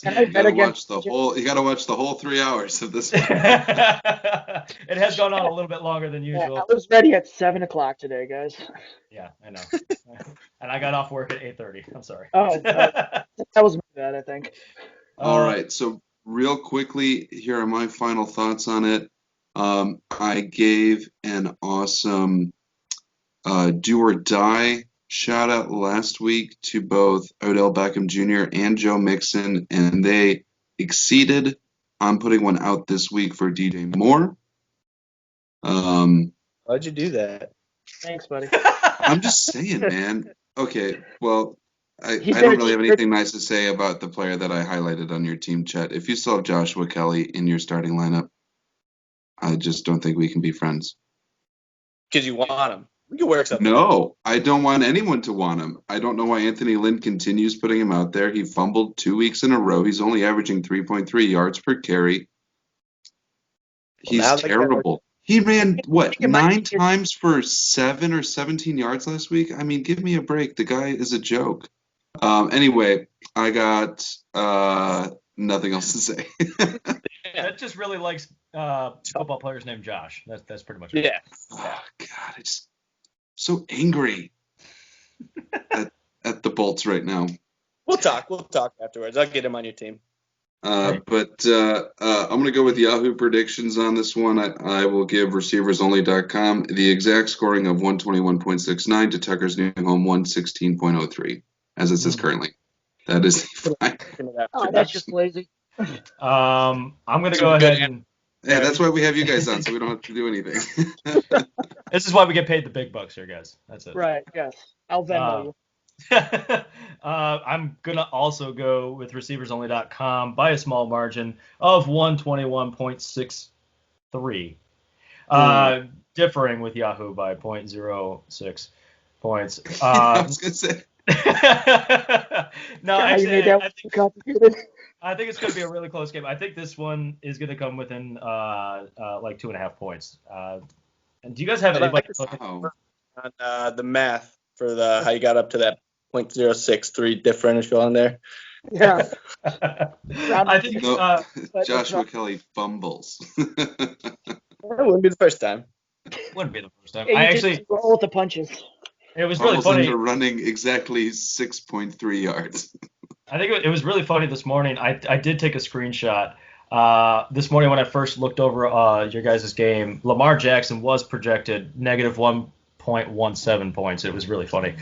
You gotta watch the whole 3 hours of this one. It has gone on a little bit longer than usual. I was ready at 7:00 today, guys. Yeah, I know. And I got off work at 8:30. I'm sorry. Oh, that was my bad, I think. All right, so real quickly, here are my final thoughts on it. I gave an awesome do or die shout out last week to both Odell Beckham Jr. and Joe Mixon, and they exceeded. I'm putting one out this week for DJ Moore. How'd you do that? Thanks, buddy. I'm just saying, man. Okay, well, I don't really have anything nice to say about the player that I highlighted on your team, Chet. If you still have Joshua Kelly in your starting lineup, I just don't think we can be friends. Because you want him. We can work something. No, I don't want anyone to want him. I don't know why Anthony Lynn continues putting him out there. He fumbled 2 weeks in a row. He's only averaging 3.3 yards per carry. He's terrible. He ran, 9 times for 7 or 17 yards last week? I mean, give me a break. The guy is a joke. Anyway, I got nothing else to say. That just really likes football players named Josh. That's pretty much it. Yeah. Oh, God, it's so angry at the Bolts right now. We'll talk afterwards. I'll get him on your team. But I'm going to go with Yahoo predictions on this one. I will give receiversonly.com the exact scoring of 121.69 to Tucker's new home 116.03, as it says currently. That is fine. Oh, that's just lazy. I'm gonna go ahead and. Hey, that's why we have you guys on, so we don't have to do anything. This is why we get paid the big bucks here, guys. That's it. Right. Yes. I'll Venmo you. I'm gonna also go with receiversonly.com by a small margin of 121.63, differing with Yahoo by 0.06 points. I was gonna say. No, How you made actually, that complicated? I think it's going to be a really close game. I think this one is going to come within like 2.5 points. And do you guys have anybody? Wow. On the math for how you got up to that 0.063 differential on there. Yeah. I think No, Joshua Kelly fumbles. That wouldn't be the first time. wouldn't be the first time. Yeah, I you actually, just roll with the punches. it was really Fumbles funny. into running exactly 6.3 yards. I think it was really funny this morning. I did take a screenshot. This morning when I first looked over your guys' game, Lamar Jackson was projected negative 1.17 points. It was really funny.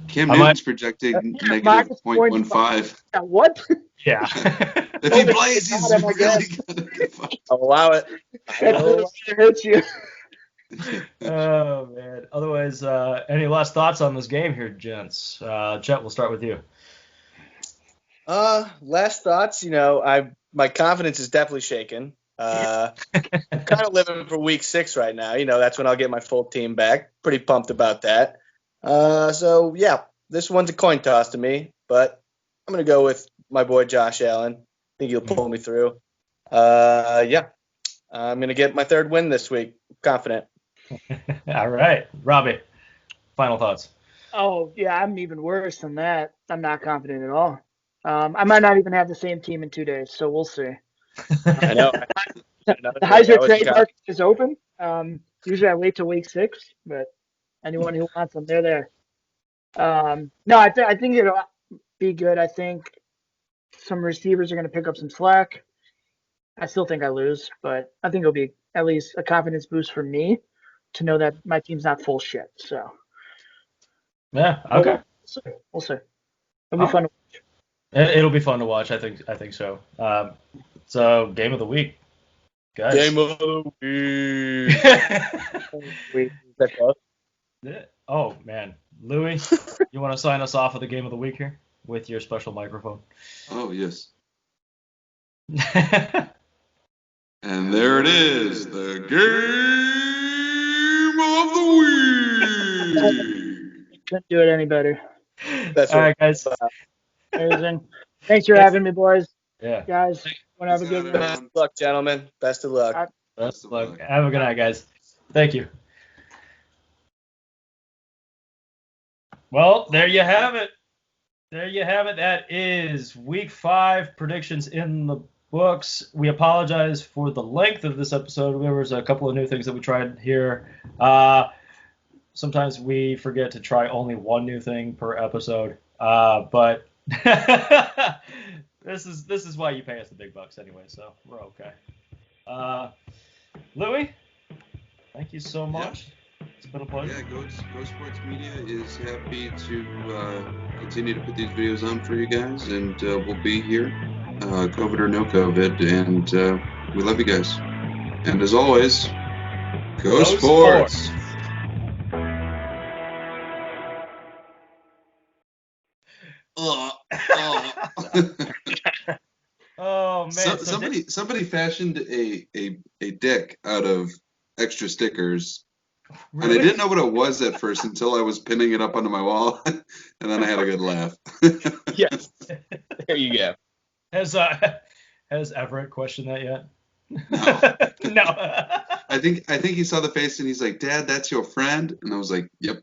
Cam Newton's projected negative minus 0.15. What? Yeah. If he plays, he's God, am I really guess. gonna get fired. I'll allow it. That hurts you. Oh man. Otherwise, any last thoughts on this game here, gents? Chet, we'll start with you. Last thoughts. My confidence is definitely shaken. I'm kind of living for week 6 right now. That's when I'll get my full team back. Pretty pumped about that. So yeah, this one's a coin toss to me, but I'm gonna go with my boy Josh Allen. I think he'll pull me through. Yeah, I'm gonna get my 3rd win this week. Confident. All right, Robbie. Final thoughts. Oh, yeah, I'm even worse than that. I'm not confident at all. I might not even have the same team in 2 days, so we'll see. I know. The Heiser trade market is open. Usually I wait till week 6, but anyone who wants them, they're there. No, I think it'll be good. I think some receivers are going to pick up some slack. I still think I lose, but I think it'll be at least a confidence boost for me to know that my team's not full shit. So Yeah. Okay. we'll see. It'll be fun to watch. It'll be fun to watch. I think so. So game of the week, guys. Game of the week. Yeah. Oh man, Louis, you want to sign us off with the game of the week here with your special microphone? Oh yes. And there it is, the game of the week. Couldn't do it any better. That's All right, guys. Amazing. Thanks for having me, boys. Yeah. Guys, want to have a good one. Best of luck, gentlemen. Best of luck. Best of luck. Have a good night, guys. Thank you. Well, there you have it. There you have it. That is week 5 predictions in the books. We apologize for the length of this episode. There was a couple of new things that we tried here. Sometimes we forget to try only one new thing per episode. But this is why you pay us the big bucks anyway, so we're okay. Louis, thank you so much. Yeah. It's been a pleasure. Yeah, Go Sports Media is happy to continue to put these videos on for you guys, and we'll be here, COVID or no COVID, and we love you guys. And as always, Go Sports! Oh man! Somebody fashioned a dick out of extra stickers. Really? And I didn't know what it was at first until I was pinning it up onto my wall, and then I had a good laugh. Yes, there you go. Has Everett questioned that yet? No. No. I think he saw the face and he's like, "Dad, that's your friend," and I was like, "Yep."